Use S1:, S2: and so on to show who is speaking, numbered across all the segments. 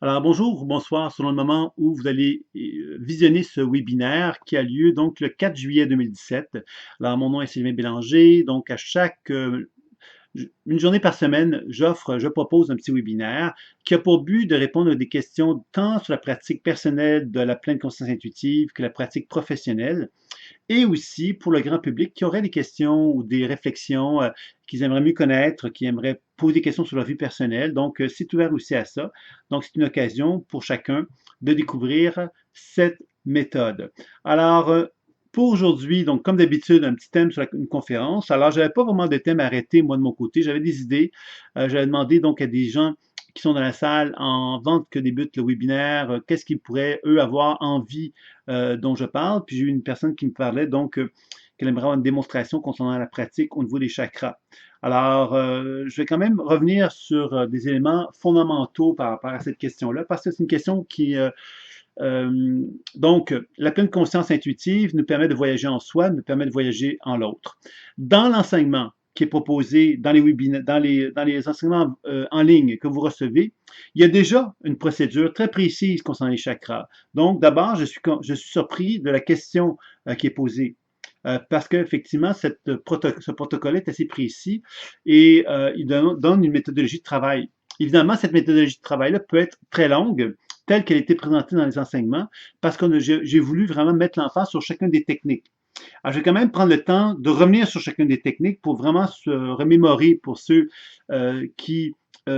S1: Alors bonjour ou bonsoir selon le moment où vous allez visionner ce webinaire qui a lieu donc le 4 juillet 2017. Alors mon nom est Sylvain Bélanger, donc à chaque une journée par semaine, je propose un petit webinaire qui a pour but de répondre à des questions tant sur la pratique personnelle de la pleine conscience intuitive que la pratique professionnelle et aussi pour le grand public qui aurait des questions ou des réflexions qu'ils aimeraient mieux connaître, qui aimeraient poser des questions sur leur vie personnelle. Donc, c'est ouvert aussi à ça. Donc, c'est une occasion pour chacun de découvrir cette méthode. Alors, pour aujourd'hui, donc comme d'habitude, un petit thème sur une conférence. Alors, je n'avais pas vraiment de thème arrêté, moi, de mon côté. J'avais des idées. J'avais demandé donc à des gens qui sont dans la salle en vente que débute le webinaire, qu'est-ce qu'ils pourraient, eux, avoir envie dont je parle. Puis j'ai eu une personne qui me parlait donc qu'elle aimerait avoir une démonstration concernant la pratique au niveau des chakras. Alors, je vais quand même revenir sur des éléments fondamentaux par rapport à cette question-là, parce que c'est une question qui... donc, la pleine conscience intuitive nous permet de voyager en soi, nous permet de voyager en l'autre. Dans l'enseignement qui est proposé dans les webinaires, dans les enseignements en ligne que vous recevez, il y a déjà une procédure très précise concernant les chakras. Donc, d'abord, je suis surpris de la question qui est posée. Parce qu'effectivement, ce protocole est assez précis et il donne une méthodologie de travail. Évidemment, cette méthodologie de travail-là peut être très longue, telle qu'elle a été présentée dans les enseignements, parce que j'ai voulu vraiment mettre l'emphase sur chacune des techniques. Alors, je vais quand même prendre le temps de revenir sur chacune des techniques pour vraiment se remémorer, pour ceux qui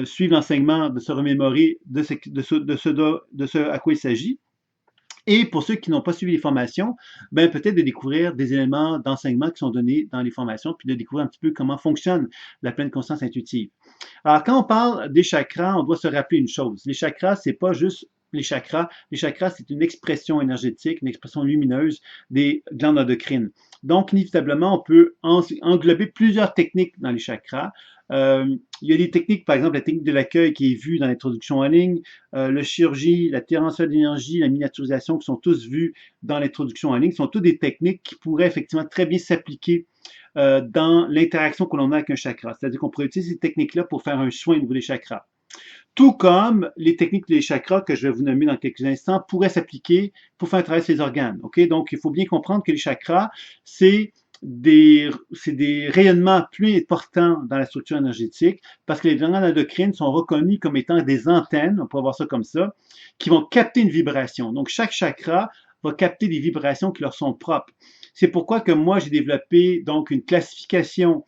S1: suivent l'enseignement, de se remémorer de ce à quoi il s'agit. Et pour ceux qui n'ont pas suivi les formations, ben peut-être de découvrir des éléments d'enseignement qui sont donnés dans les formations, puis de découvrir un petit peu comment fonctionne la pleine conscience intuitive. Alors, quand on parle des chakras, on doit se rappeler une chose. Les chakras, c'est pas juste les chakras. Les chakras, c'est une expression énergétique, une expression lumineuse des glandes endocrines. Donc, inévitablement, on peut englober plusieurs techniques dans les chakras. Il y a des techniques, par exemple, la technique de l'accueil qui est vue dans l'introduction en ligne, le chirurgie, la transfert d'énergie, la miniaturisation, qui sont tous vus dans l'introduction en ligne, sont toutes des techniques qui pourraient effectivement très bien s'appliquer dans l'interaction que l'on a avec un chakra. C'est-à-dire qu'on pourrait utiliser ces techniques-là pour faire un soin au niveau des chakras. Tout comme les techniques des chakras que je vais vous nommer dans quelques instants pourraient s'appliquer pour faire travailler ces organes. Okay? Donc, il faut bien comprendre que les chakras, c'est des rayonnements plus importants dans la structure énergétique parce que les glandes endocrines sont reconnues comme étant des antennes, on peut voir ça comme ça, qui vont capter une vibration. Donc, chaque chakra va capter des vibrations qui leur sont propres. C'est pourquoi que moi, j'ai développé donc une classification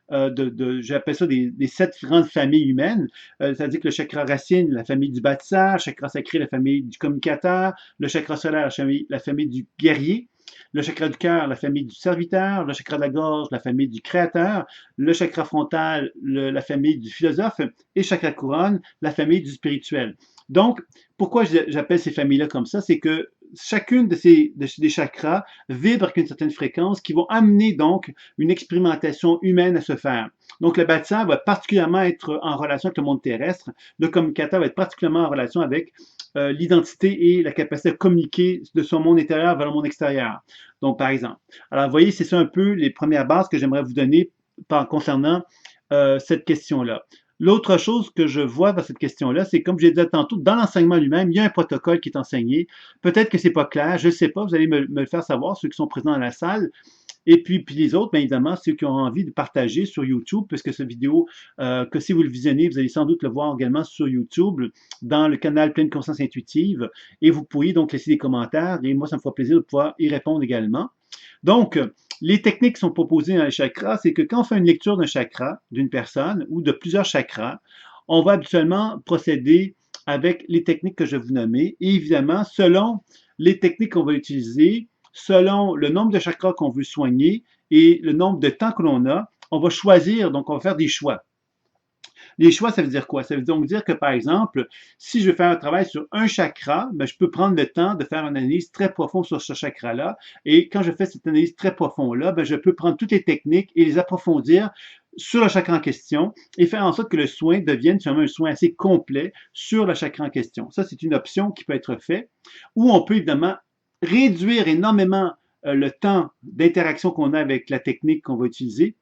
S1: j'appelle ça des 7 grandes familles humaines. C'est-à-dire que le chakra racine, la famille du bâtisseur, le chakra sacré, la famille du communicateur, le chakra solaire, la famille du guerrier, le chakra du cœur, la famille du serviteur, le chakra de la gorge, la famille du créateur, le chakra frontal, la famille du philosophe, et le chakra couronne, la famille du spirituel. Donc, pourquoi j'appelle ces familles-là comme ça? C'est que chacune des chakras vibre avec une certaine fréquence qui vont amener donc une expérimentation humaine à se faire. Donc, le bâtisseur va particulièrement être en relation avec le monde terrestre. Le communicateur va être particulièrement en relation avec l'identité et la capacité de communiquer de son monde intérieur vers le monde extérieur. Donc, par exemple. Alors, vous voyez, c'est ça un peu les premières bases que j'aimerais vous donner concernant cette question-là. L'autre chose que je vois dans cette question-là, c'est comme je l'ai dit tantôt, dans l'enseignement lui-même, il y a un protocole qui est enseigné. Peut-être que c'est pas clair, je ne sais pas, vous allez me le faire savoir, ceux qui sont présents dans la salle. Et puis les autres, bien évidemment, ceux qui ont envie de partager sur YouTube, puisque cette vidéo, que si vous le visionnez, vous allez sans doute le voir également sur YouTube, dans le canal Pleine Conscience Intuitive. Et vous pourriez donc laisser des commentaires. Et moi, ça me fera plaisir de pouvoir y répondre également. Donc, les techniques qui sont proposées dans les chakras, c'est que quand on fait une lecture d'un chakra, d'une personne ou de plusieurs chakras, on va habituellement procéder avec les techniques que je vais vous nommer. Et évidemment, selon les techniques qu'on va utiliser, selon le nombre de chakras qu'on veut soigner et le nombre de temps que l'on a, on va choisir, donc on va faire des choix. Les choix, ça veut dire quoi? Ça veut donc dire que, par exemple, si je veux faire un travail sur un chakra, ben, je peux prendre le temps de faire une analyse très profonde sur ce chakra-là. Et quand je fais cette analyse très profonde-là, ben, je peux prendre toutes les techniques et les approfondir sur le chakra en question et faire en sorte que le soin devienne finalement un soin assez complet sur le chakra en question. Ça, c'est une option qui peut être faite. Ou on peut évidemment réduire énormément le temps d'interaction qu'on a avec la technique qu'on va utiliser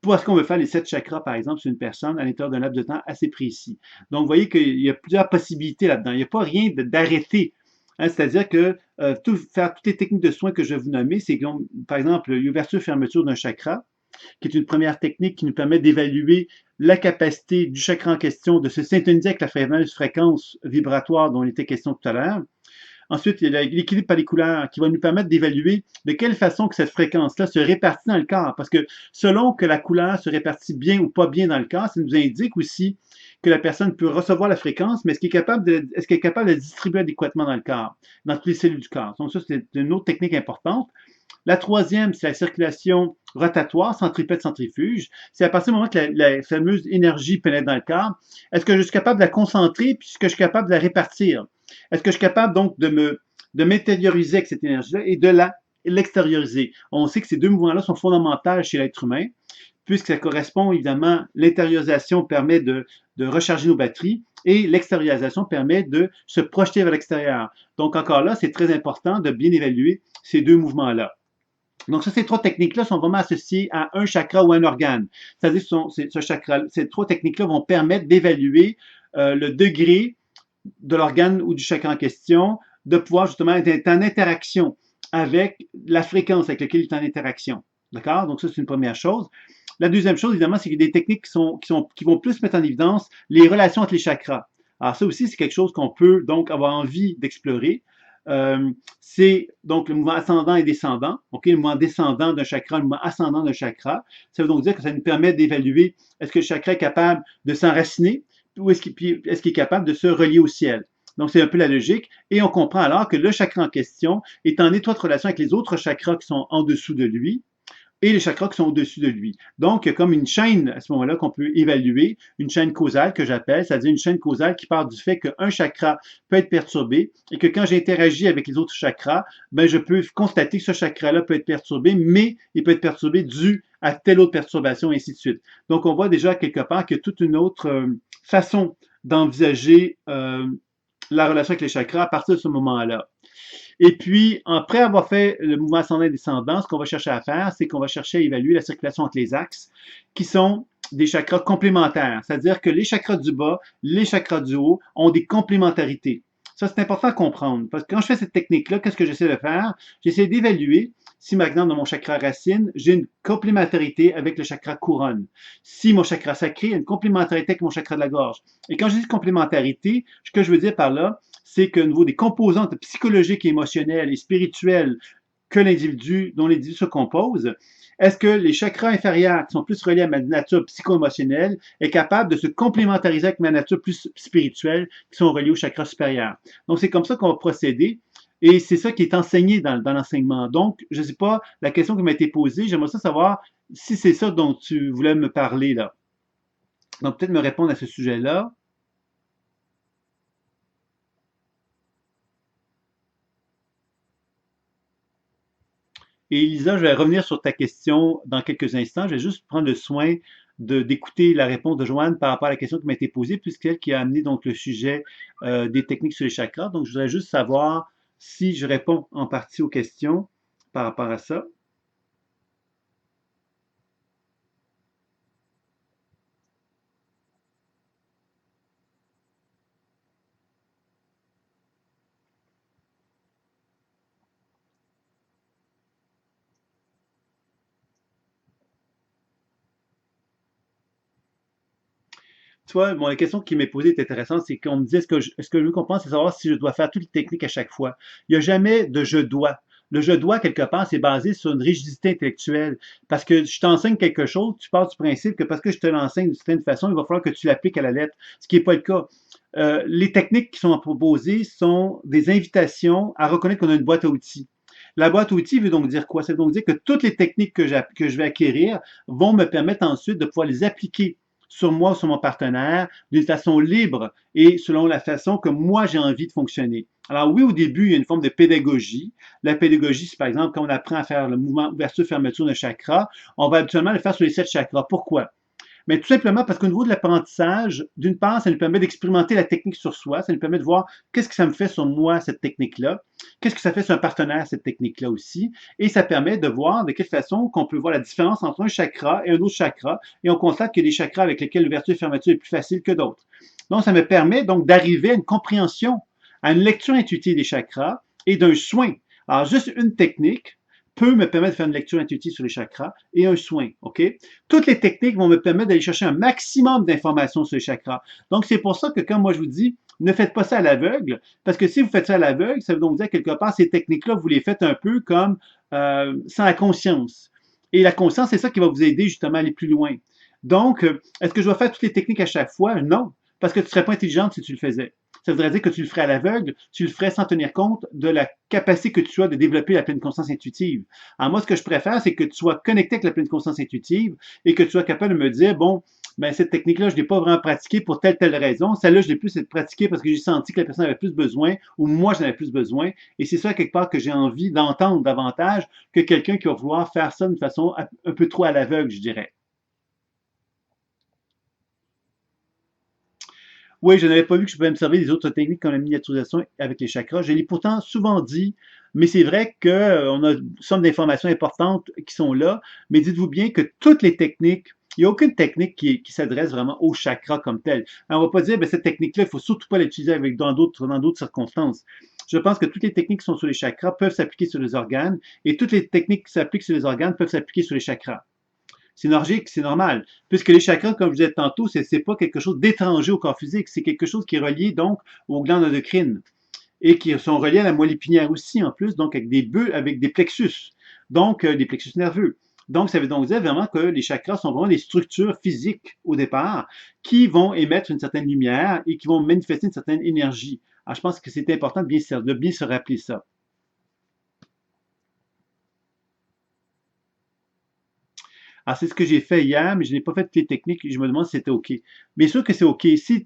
S1: parce qu'on veut faire les 7 chakras, par exemple, sur une personne à l'intérieur d'un laps de temps assez précis. Donc, vous voyez qu'il y a plusieurs possibilités là-dedans. Il n'y a pas rien d'arrêté. Hein, c'est-à-dire que faire toutes les techniques de soins que je vais vous nommer, c'est comme, par exemple, l'ouverture-fermeture d'un chakra, qui est une première technique qui nous permet d'évaluer la capacité du chakra en question de se syntoniser avec la fameuse fréquence vibratoire dont il était question tout à l'heure. Ensuite, il y a l'équilibre palliculaire qui va nous permettre d'évaluer de quelle façon que cette fréquence-là se répartit dans le corps. Parce que selon que la couleur se répartit bien ou pas bien dans le corps, ça nous indique aussi que la personne peut recevoir la fréquence, mais est-ce qu'elle est capable de la distribuer adéquatement dans le corps, dans toutes les cellules du corps. Donc ça, c'est une autre technique importante. La troisième, c'est la circulation rotatoire, centripète-centrifuge. C'est à partir du moment que la fameuse énergie pénètre dans le corps, est-ce que je suis capable de la concentrer, puis est-ce que je suis capable de la répartir? Est-ce que je suis capable donc de m'intérioriser avec cette énergie-là et de l'extérioriser? On sait que ces deux mouvements-là sont fondamentaux chez l'être humain, puisque ça correspond évidemment, l'intériorisation permet de recharger nos batteries et l'extériorisation permet de se projeter vers l'extérieur. Donc encore là, c'est très important de bien évaluer ces deux mouvements-là. Donc, ça, ces trois techniques-là sont vraiment associées à un chakra ou un organe. C'est-à-dire que ces trois techniques-là vont permettre d'évaluer le degré de l'organe ou du chakra en question, de pouvoir justement être en interaction avec la fréquence avec laquelle il est en interaction. D'accord? Donc, ça, c'est une première chose. La deuxième chose, évidemment, c'est qu'il y a des techniques qui vont plus mettre en évidence les relations entre les chakras. Alors, ça aussi, c'est quelque chose qu'on peut donc avoir envie d'explorer. C'est donc le mouvement ascendant et descendant. OK, le mouvement descendant d'un chakra, le mouvement ascendant d'un chakra. Ça veut donc dire que ça nous permet d'évaluer est-ce que le chakra est capable de s'enraciner ou est-ce qu'il est capable de se relier au ciel. Donc, c'est un peu la logique. Et on comprend alors que le chakra en question est en étroite relation avec les autres chakras qui sont en dessous de lui et les chakras qui sont au-dessus de lui. Donc, il y a comme une chaîne à ce moment-là qu'on peut évaluer, une chaîne causale que j'appelle, c'est-à-dire une chaîne causale qui part du fait qu'un chakra peut être perturbé et que quand j'interagis avec les autres chakras, ben, je peux constater que ce chakra-là peut être perturbé, mais il peut être perturbé dû à telle autre perturbation, et ainsi de suite. Donc, on voit déjà quelque part qu'il y a toute une autre façon d'envisager la relation avec les chakras à partir de ce moment-là. Et puis, après avoir fait le mouvement ascendant et descendant, ce qu'on va chercher à faire, c'est qu'on va chercher à évaluer la circulation entre les axes, qui sont des chakras complémentaires. C'est-à-dire que les chakras du bas, les chakras du haut ont des complémentarités. Ça, c'est important à comprendre. Parce que quand je fais cette technique-là, qu'est-ce que j'essaie de faire? J'essaie d'évaluer si, par exemple, dans mon chakra racine, j'ai une complémentarité avec le chakra couronne. Si mon chakra sacré a une complémentarité avec mon chakra de la gorge. Et quand je dis complémentarité, ce que je veux dire par là, c'est qu'au niveau des composantes psychologiques, émotionnelles et spirituelles que dont l'individu se compose, est-ce que les chakras inférieurs, qui sont plus reliés à ma nature psycho-émotionnelle, est capable de se complémentariser avec ma nature plus spirituelle, qui sont reliés au chakra supérieur? Donc, c'est comme ça qu'on va procéder. Et c'est ça qui est enseigné dans l'enseignement. Donc, je ne sais pas, la question qui m'a été posée, j'aimerais ça savoir si c'est ça dont tu voulais me parler là. Donc, peut-être me répondre à ce sujet-là. Et Elisa, je vais revenir sur ta question dans quelques instants. Je vais juste prendre le soin d'écouter la réponse de Joanne par rapport à la question qui m'a été posée, puisqu'elle qui a amené donc le sujet des techniques sur les chakras. Donc, je voudrais juste savoir si je réponds en partie aux questions par rapport à ça. Tu vois, bon, la question qui m'est posée est intéressante, c'est qu'on me dit, est-ce que je veux comprendre, c'est savoir si je dois faire toutes les techniques à chaque fois. Il n'y a jamais de je dois. Le je dois, quelque part, c'est basé sur une rigidité intellectuelle. Parce que je t'enseigne quelque chose, tu pars du principe que parce que je te l'enseigne d'une certaine façon, il va falloir que tu l'appliques à la lettre, ce qui n'est pas le cas. Les techniques qui sont proposées sont des invitations à reconnaître qu'on a une boîte à outils. La boîte à outils veut donc dire quoi? Ça veut donc dire que toutes les techniques que je vais acquérir vont me permettre ensuite de pouvoir les appliquer sur moi, sur mon partenaire, d'une façon libre et selon la façon que moi j'ai envie de fonctionner. Alors oui, au début, il y a une forme de pédagogie. La pédagogie, c'est par exemple quand on apprend à faire le mouvement ouverture-fermeture d'un chakra, on va habituellement le faire sur les 7 chakras. Pourquoi? Mais tout simplement parce qu'au niveau de l'apprentissage, d'une part, ça nous permet d'expérimenter la technique sur soi, ça nous permet de voir qu'est-ce que ça me fait sur moi, cette technique-là, qu'est-ce que ça fait sur un partenaire, cette technique-là aussi, et ça permet de voir de quelle façon qu'on peut voir la différence entre un chakra et un autre chakra, et on constate qu'il y a des chakras avec lesquels l'ouverture et fermeture est plus facile que d'autres. Donc, ça me permet donc d'arriver à une compréhension, à une lecture intuitive des chakras et d'un soin. Alors, juste une technique peut me permettre de faire une lecture intuitive sur les chakras et un soin, OK? Toutes les techniques vont me permettre d'aller chercher un maximum d'informations sur les chakras. Donc, c'est pour ça que quand moi je vous dis, ne faites pas ça à l'aveugle, parce que si vous faites ça à l'aveugle, ça veut donc dire quelque part, ces techniques-là, vous les faites un peu comme sans la conscience. Et la conscience, c'est ça qui va vous aider justement à aller plus loin. Donc, est-ce que je dois faire toutes les techniques à chaque fois? Non, parce que tu ne serais pas intelligente si tu le faisais. Ça voudrait dire que tu le ferais à l'aveugle, tu le ferais sans tenir compte de la capacité que tu as de développer la pleine conscience intuitive. Alors moi, ce que je préfère, c'est que tu sois connecté avec la pleine conscience intuitive et que tu sois capable de me dire, bon, ben cette technique-là, je ne l'ai pas vraiment pratiquée pour telle raison. Celle-là, je l'ai plus pratiquée parce que j'ai senti que la personne avait plus besoin ou moi, j'en avais plus besoin. Et c'est ça, quelque part, que j'ai envie d'entendre davantage que quelqu'un qui va vouloir faire ça d'une façon un peu trop à l'aveugle, je dirais. Oui, je n'avais pas vu que je pouvais me servir des autres techniques comme la miniaturisation avec les chakras. Je l'ai pourtant souvent dit, mais c'est vrai qu'on a une somme d'informations importantes qui sont là. Mais dites-vous bien que toutes les techniques, il n'y a aucune technique qui s'adresse vraiment aux chakras comme tel. Alors, on ne va pas dire, ben, cette technique-là, il ne faut surtout pas l'utiliser dans d'autres circonstances. Je pense que toutes les techniques qui sont sur les chakras peuvent s'appliquer sur les organes et toutes les techniques qui s'appliquent sur les organes peuvent s'appliquer sur les chakras. C'est logique, c'est normal. Puisque les chakras, comme je disais tantôt, c'est pas quelque chose d'étranger au corps physique, c'est quelque chose qui est relié donc aux glandes endocrines et qui sont reliés à la moelle épinière aussi en plus, donc avec des bœufs, avec des plexus, donc des plexus nerveux. Donc, ça veut donc dire vraiment que les chakras sont vraiment des structures physiques au départ qui vont émettre une certaine lumière et qui vont manifester une certaine énergie. Alors, je pense que c'est important de bien se rappeler ça. Alors, c'est ce que j'ai fait hier, mais je n'ai pas fait toutes les techniques. Je me demande si c'était OK. Bien sûr que c'est OK. Si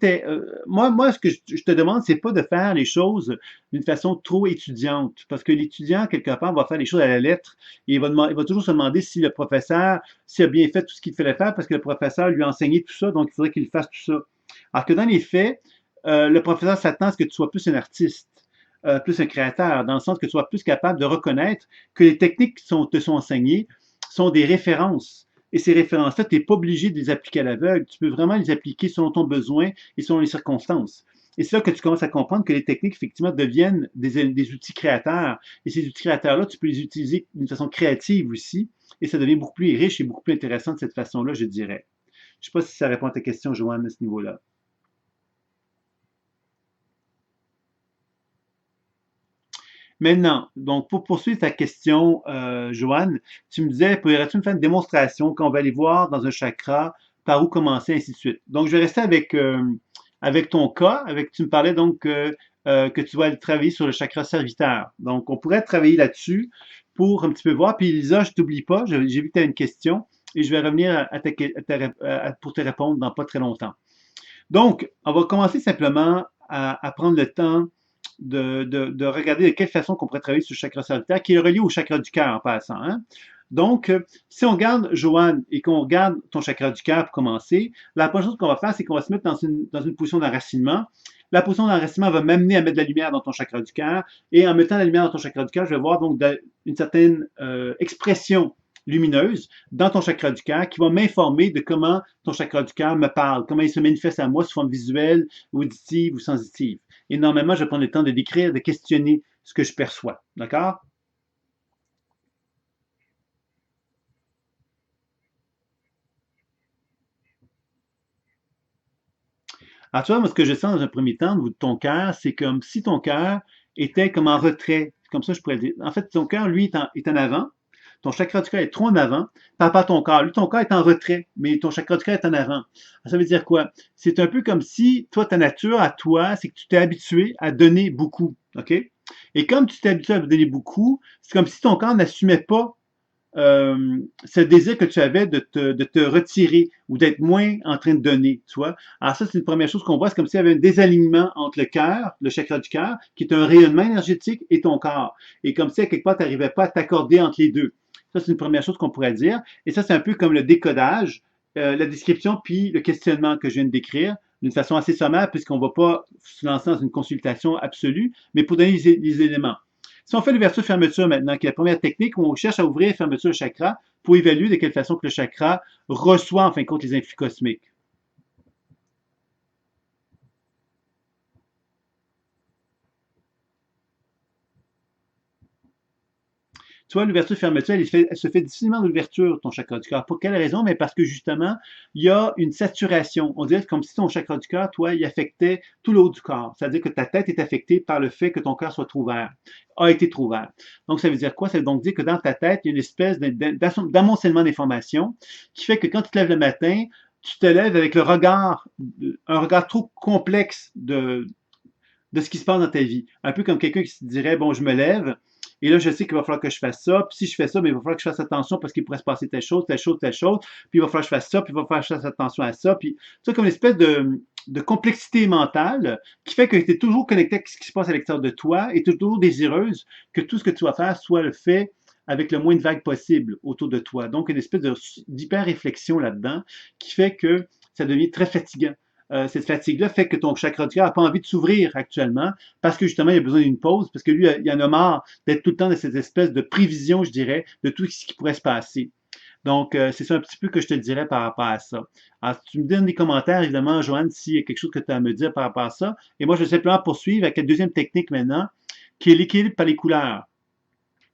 S1: moi, ce que je te demande, c'est pas de faire les choses d'une façon trop étudiante. Parce que l'étudiant, quelque part, va faire les choses à la lettre. Et il va toujours se demander si le professeur, s'il a bien fait tout ce qu'il fallait faire, parce que le professeur lui a enseigné tout ça, donc il faudrait qu'il fasse tout ça. Alors que dans les faits, le professeur s'attend à ce que tu sois plus un artiste. Plus un créateur, dans le sens que tu sois plus capable de reconnaître que les techniques qui te sont enseignées sont des références. Et ces références-là, tu n'es pas obligé de les appliquer à l'aveugle. Tu peux vraiment les appliquer selon ton besoin et selon les circonstances. Et c'est là que tu commences à comprendre que les techniques, effectivement, deviennent des outils créateurs. Et ces outils créateurs-là, tu peux les utiliser d'une façon créative aussi. Et ça devient beaucoup plus riche et beaucoup plus intéressant de cette façon-là, je dirais. Je ne sais pas si ça répond à ta question, Joanne, à ce niveau-là. Maintenant, donc pour poursuivre ta question, Joanne, tu me disais, pourrais-tu me faire une démonstration qu'on va aller voir dans un chakra, par où commencer, ainsi de suite. Donc, je vais rester avec ton cas, tu me parlais donc que tu vas aller travailler sur le chakra serviteur. Donc, on pourrait travailler là-dessus pour un petit peu voir. Puis, Lisa, je t'oublie pas, j'ai vu que tu as une question et je vais revenir pour te répondre dans pas très longtemps. Donc, on va commencer simplement à prendre le temps de regarder de quelle façon qu'on pourrait travailler sur le chakra solitaire, qui est relié au chakra du cœur en passant. Hein? Donc, si on regarde Joanne et qu'on regarde ton chakra du cœur pour commencer, la première chose qu'on va faire, c'est qu'on va se mettre dans une position d'enracinement. La position d'enracinement va m'amener à mettre de la lumière dans ton chakra du cœur. Et en mettant de la lumière dans ton chakra du cœur, je vais voir donc une certaine expression lumineuse dans ton chakra du cœur qui va m'informer de comment ton chakra du cœur me parle, comment il se manifeste à moi sous forme visuelle, auditive ou sensitive. Et normalement, je vais prendre le temps de décrire, de questionner ce que je perçois. D'accord? Alors, tu vois, moi, ce que je sens dans un premier temps de ton cœur, c'est comme si ton cœur était comme en retrait. Comme ça, je pourrais le dire. En fait, ton cœur, lui, est en avant. Ton chakra du cœur est trop en avant par rapport à ton corps. Lui, ton corps est en retrait, mais ton chakra du cœur est en avant. Ça veut dire quoi? C'est un peu comme si, toi, ta nature, à toi, c'est que tu t'es habitué à donner beaucoup. OK? Et comme tu t'es habitué à donner beaucoup, c'est comme si ton corps n'assumait pas ce désir que tu avais de te retirer ou d'être moins en train de donner, tu vois. Alors ça, c'est une première chose qu'on voit, c'est comme s'il y avait un désalignement entre le cœur, le chakra du cœur, qui est un rayonnement énergétique, et ton corps. Et comme si, à quelque part, tu n'arrivais pas à t'accorder entre les deux. Ça, c'est une première chose qu'on pourrait dire. Et ça, c'est un peu comme le décodage la description puis le questionnement que je viens de décrire d'une façon assez sommaire, puisqu'on ne va pas se lancer dans une consultation absolue, mais pour donner les éléments. Si on fait l'ouverture-fermeture maintenant, qui est la première technique où on cherche à ouvrir et fermeture le chakra pour évaluer de quelle façon que le chakra reçoit en fin de compte les influx cosmiques. Tu vois, l'ouverture-fermeture, elle se fait difficilement de l'ouverture, ton chakra du cœur. Pour quelle raison? Mais parce que justement, il y a une saturation. On dirait comme si ton chakra du cœur, toi, il affectait tout le haut du corps. C'est-à-dire que ta tête est affectée par le fait que ton cœur soit trop ouvert, a été trop ouvert. Donc, ça veut dire quoi? Ça veut donc dire que dans ta tête, il y a une espèce d'amoncellement d'informations qui fait que quand tu te lèves le matin, tu te lèves avec un regard trop complexe de ce qui se passe dans ta vie. Un peu comme quelqu'un qui se dirait, bon, je me lève, et là, je sais qu'il va falloir que je fasse ça, puis si je fais ça, mais il va falloir que je fasse attention parce qu'il pourrait se passer telle chose, telle chose, telle chose, puis il va falloir que je fasse ça, puis il va falloir que je fasse attention à ça, puis ça comme une espèce de complexité mentale qui fait que tu es toujours connecté à ce qui se passe à l'extérieur de toi et tu es toujours désireuse que tout ce que tu vas faire soit le fait avec le moins de vagues possible autour de toi. Donc, une espèce d'hyper-réflexion là-dedans qui fait que ça devient très fatigant. Cette fatigue-là fait que ton chakra du cœur n'a pas envie de s'ouvrir actuellement parce que justement, il a besoin d'une pause, parce que lui, il en a marre d'être tout le temps dans cette espèce de prévision, je dirais, de tout ce qui pourrait se passer. Donc, c'est ça un petit peu que je te dirais par rapport à ça. Alors, tu me donnes des commentaires, évidemment, Joanne, s'il y a quelque chose que tu as à me dire par rapport à ça. Et moi, je vais simplement poursuivre avec la deuxième technique maintenant, qui est l'équilibre par les couleurs.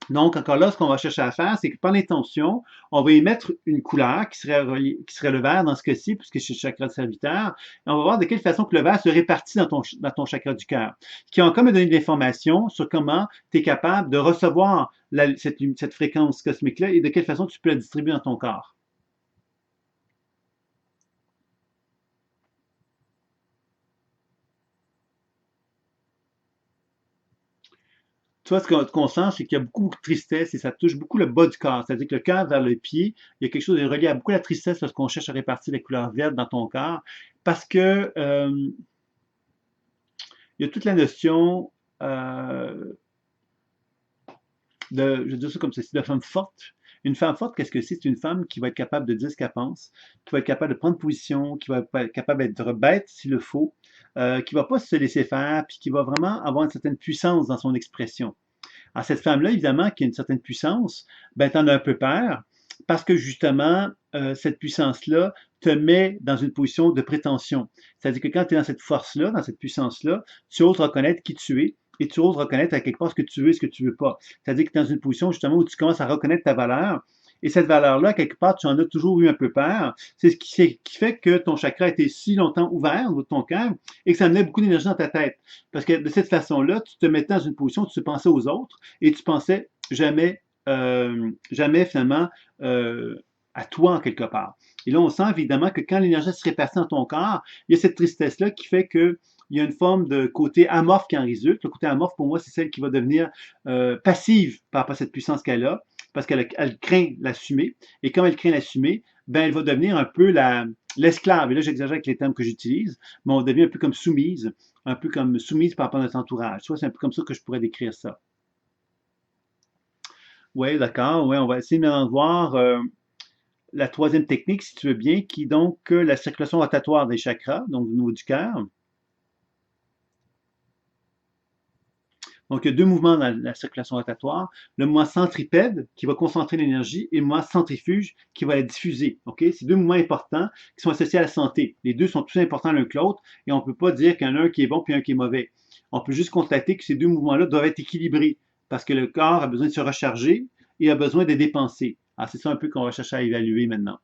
S1: Donc, encore là, ce qu'on va chercher à faire, c'est que par l'intention, on va émettre une couleur qui serait le vert dans ce cas-ci, puisque c'est le chakra de serviteur, et on va voir de quelle façon que le vert se répartit dans ton chakra du cœur. Ce qui va encore me donner de l'information sur comment tu es capable de recevoir cette fréquence cosmique-là et de quelle façon tu peux la distribuer dans ton corps. Tu vois, ce qu'on sent, c'est qu'il y a beaucoup de tristesse et ça touche beaucoup le bas du corps. C'est-à-dire que le cœur vers le pied, il y a quelque chose de relié à beaucoup la tristesse lorsqu'on cherche à répartir les couleurs vertes dans ton corps. Parce que il y a toute la notion euh, je vais dire ça comme ceci, de femme forte. Une femme forte, qu'est-ce que c'est? C'est une femme qui va être capable de dire ce qu'elle pense, qui va être capable de prendre position, qui va être capable d'être bête s'il le faut, qui va pas se laisser faire, puis qui va vraiment avoir une certaine puissance dans son expression. Alors, cette femme-là, évidemment, qui a une certaine puissance, ben, t'en as un peu peur, parce que justement, cette puissance-là te met dans une position de prétention. C'est-à-dire que quand tu es dans cette force-là, dans cette puissance-là, tu oses reconnaître qui tu es et tu oses reconnaître à quelque part ce que tu veux et ce que tu veux pas. C'est-à-dire que tu es dans une position justement où tu commences à reconnaître ta valeur. Et cette valeur-là, quelque part, tu en as toujours eu un peu peur. C'est ce qui fait que ton chakra a été si longtemps ouvert au niveau de ton cœur et que ça amenait beaucoup d'énergie dans ta tête. Parce que de cette façon-là, tu te mettais dans une position où tu pensais aux autres et tu pensais jamais finalement à toi en quelque part. Et là, on sent évidemment que quand l'énergie se répartit dans ton corps, il y a cette tristesse-là qui fait que il y a une forme de côté amorphe qui en résulte. Le côté amorphe, pour moi, c'est celle qui va devenir passive par rapport à cette puissance qu'elle a, parce qu'elle craint l'assumer. Et comme elle craint l'assumer, ben, elle va devenir un peu l'esclave. Et là, j'exagère avec les termes que j'utilise, mais on devient un peu comme soumise par rapport à notre entourage. Tu vois, c'est un peu comme ça que je pourrais décrire ça. Oui, d'accord. Oui, on va essayer maintenant de voir la troisième technique, si tu veux bien, qui est donc la circulation rotatoire des chakras, donc au niveau du cœur. Donc, il y a deux mouvements dans la circulation rotatoire. Le mouvement centripède, qui va concentrer l'énergie, et le mouvement centrifuge, qui va la diffuser. OK? C'est deux mouvements importants qui sont associés à la santé. Les deux sont tous importants l'un que l'autre, et on ne peut pas dire qu'il y en a un qui est bon puis un qui est mauvais. On peut juste constater que ces deux mouvements-là doivent être équilibrés, parce que le corps a besoin de se recharger et a besoin de dépenser. Alors, c'est ça un peu qu'on va chercher à évaluer maintenant.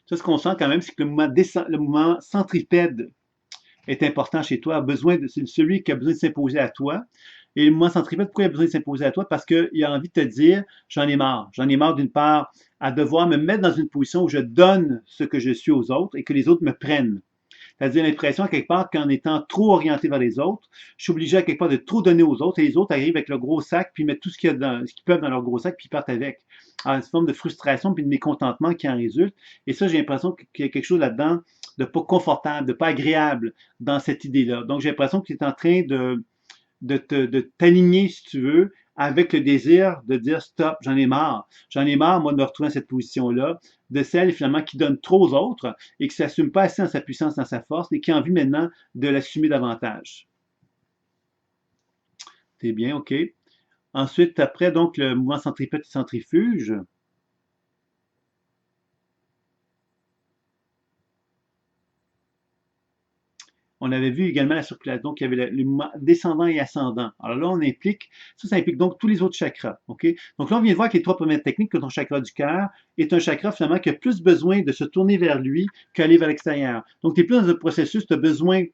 S1: Ça, ce qu'on sent quand même, c'est que le mouvement centripède est important chez toi, c'est celui qui a besoin de s'imposer à toi. Et le mouvement centripète, pourquoi il a besoin de s'imposer à toi? Parce qu'il a envie de te dire, j'en ai marre. J'en ai marre d'une part à devoir me mettre dans une position où je donne ce que je suis aux autres et que les autres me prennent. C'est-à-dire l'impression, à quelque part, qu'en étant trop orienté vers les autres, je suis obligé, à quelque part, de trop donner aux autres, et les autres arrivent avec leur gros sac, puis mettent tout ce ce qu'ils peuvent dans leur gros sac, puis ils partent avec. Alors, une forme de frustration, puis de mécontentement qui en résulte. Et ça, j'ai l'impression qu'il y a quelque chose là-dedans de pas confortable, de pas agréable dans cette idée-là. Donc, j'ai l'impression que tu es en train de t'aligner, si tu veux, avec le désir de dire stop, j'en ai marre. J'en ai marre, moi, de me retrouver dans cette position-là, de celle, finalement, qui donne trop aux autres et qui ne s'assume pas assez dans sa puissance, dans sa force et qui a envie maintenant de l'assumer davantage. C'est bien, OK. Ensuite, après, donc, le mouvement centripète et centrifuge. On avait vu également la circulation, donc il y avait le mouvement descendant et ascendant. Alors là, ça implique donc tous les autres chakras. OK? Donc là, on vient de voir que les trois premières techniques, que ton chakra du cœur est un chakra finalement qui a plus besoin de se tourner vers lui qu'aller vers l'extérieur. Donc, tu es plus dans un processus, tu as besoin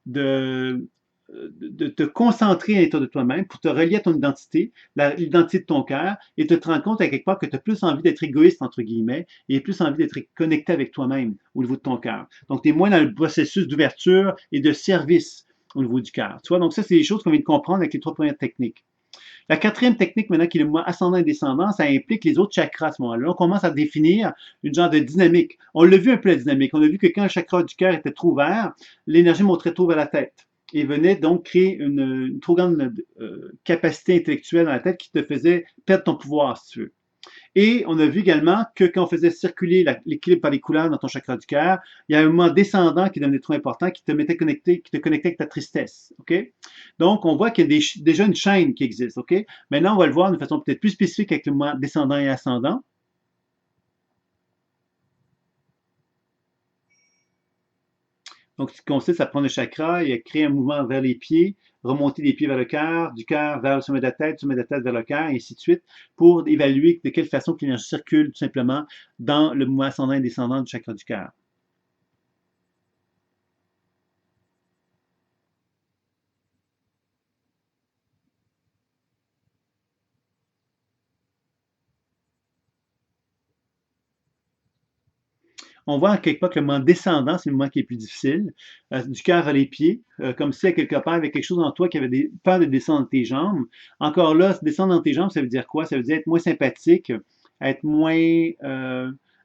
S1: de, de te concentrer à l'intérieur de toi-même pour te relier à ton identité, l'identité de ton cœur, et te rendre compte à quelque part que tu as plus envie d'être égoïste, entre guillemets, et plus envie d'être connecté avec toi-même au niveau de ton cœur. Donc, tu es moins dans le processus d'ouverture et de service au niveau du cœur. Tu vois, donc ça, c'est des choses qu'on vient de comprendre avec les trois premières techniques. La quatrième technique, maintenant, qui est le mouvement ascendant et descendant, ça implique les autres chakras à ce moment-là. On commence à définir une genre de dynamique. On l'a vu un peu la dynamique. On a vu que quand le chakra du cœur était trop ouvert, l'énergie monterait trop vers la tête et venait donc créer une trop grande capacité intellectuelle dans la tête qui te faisait perdre ton pouvoir, si tu veux. Et on a vu également que quand on faisait circuler l'équilibre par les couleurs dans ton chakra du cœur, il y a un mouvement descendant qui devenait trop important, qui te mettait connecté, qui te connectait avec ta tristesse. OK? Donc, on voit qu'il y a déjà une chaîne qui existe. OK? Maintenant, on va le voir d'une façon peut-être plus spécifique avec le mouvement descendant et ascendant. Donc, ce qui consiste à prendre le chakra et à créer un mouvement vers les pieds, remonter les pieds vers le cœur, du cœur vers le sommet de la tête, du sommet de la tête vers le cœur, et ainsi de suite, pour évaluer de quelle façon l'énergie circule tout simplement dans le mouvement ascendant et descendant du chakra du cœur. On voit à quelque part que le mouvement descendant, c'est le mouvement qui est plus difficile, du cœur vers les pieds, comme si à quelque part, il y avait quelque chose en toi qui avait peur de descendre dans tes jambes. Encore là, descendre dans tes jambes, ça veut dire quoi? Ça veut dire être moins sympathique, être moins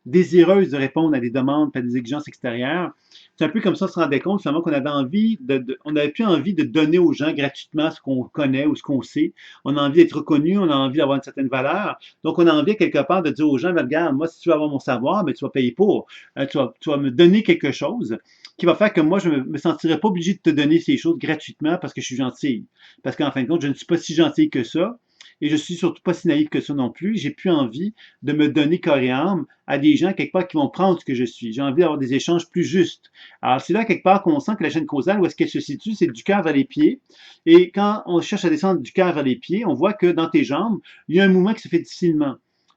S1: désireuse de répondre à des demandes, à des exigences extérieures. C'est un peu comme ça, on se rendait compte finalement qu'on avait envie on n'avait plus envie de donner aux gens gratuitement ce qu'on connaît ou ce qu'on sait. On a envie d'être reconnu, on a envie d'avoir une certaine valeur. Donc, on a envie quelque part de dire aux gens, ben, regarde, moi, si tu veux avoir mon savoir, ben, tu vas payer pour. Tu vas me donner quelque chose qui va faire que moi, je me sentirai pas obligé de te donner ces choses gratuitement parce que je suis gentille. Parce qu'en fin de compte, je ne suis pas si gentil que ça. Et je suis surtout pas si naïf que ça non plus. J'ai plus envie de me donner corps et âme à des gens quelque part qui vont prendre ce que je suis. J'ai envie d'avoir des échanges plus justes. Alors c'est là quelque part qu'on sent que la chaîne causale, où est-ce qu'elle se situe, c'est du cœur vers les pieds. Et quand on cherche à descendre du cœur vers les pieds, on voit que dans tes jambes, il y a un mouvement qui se fait difficilement.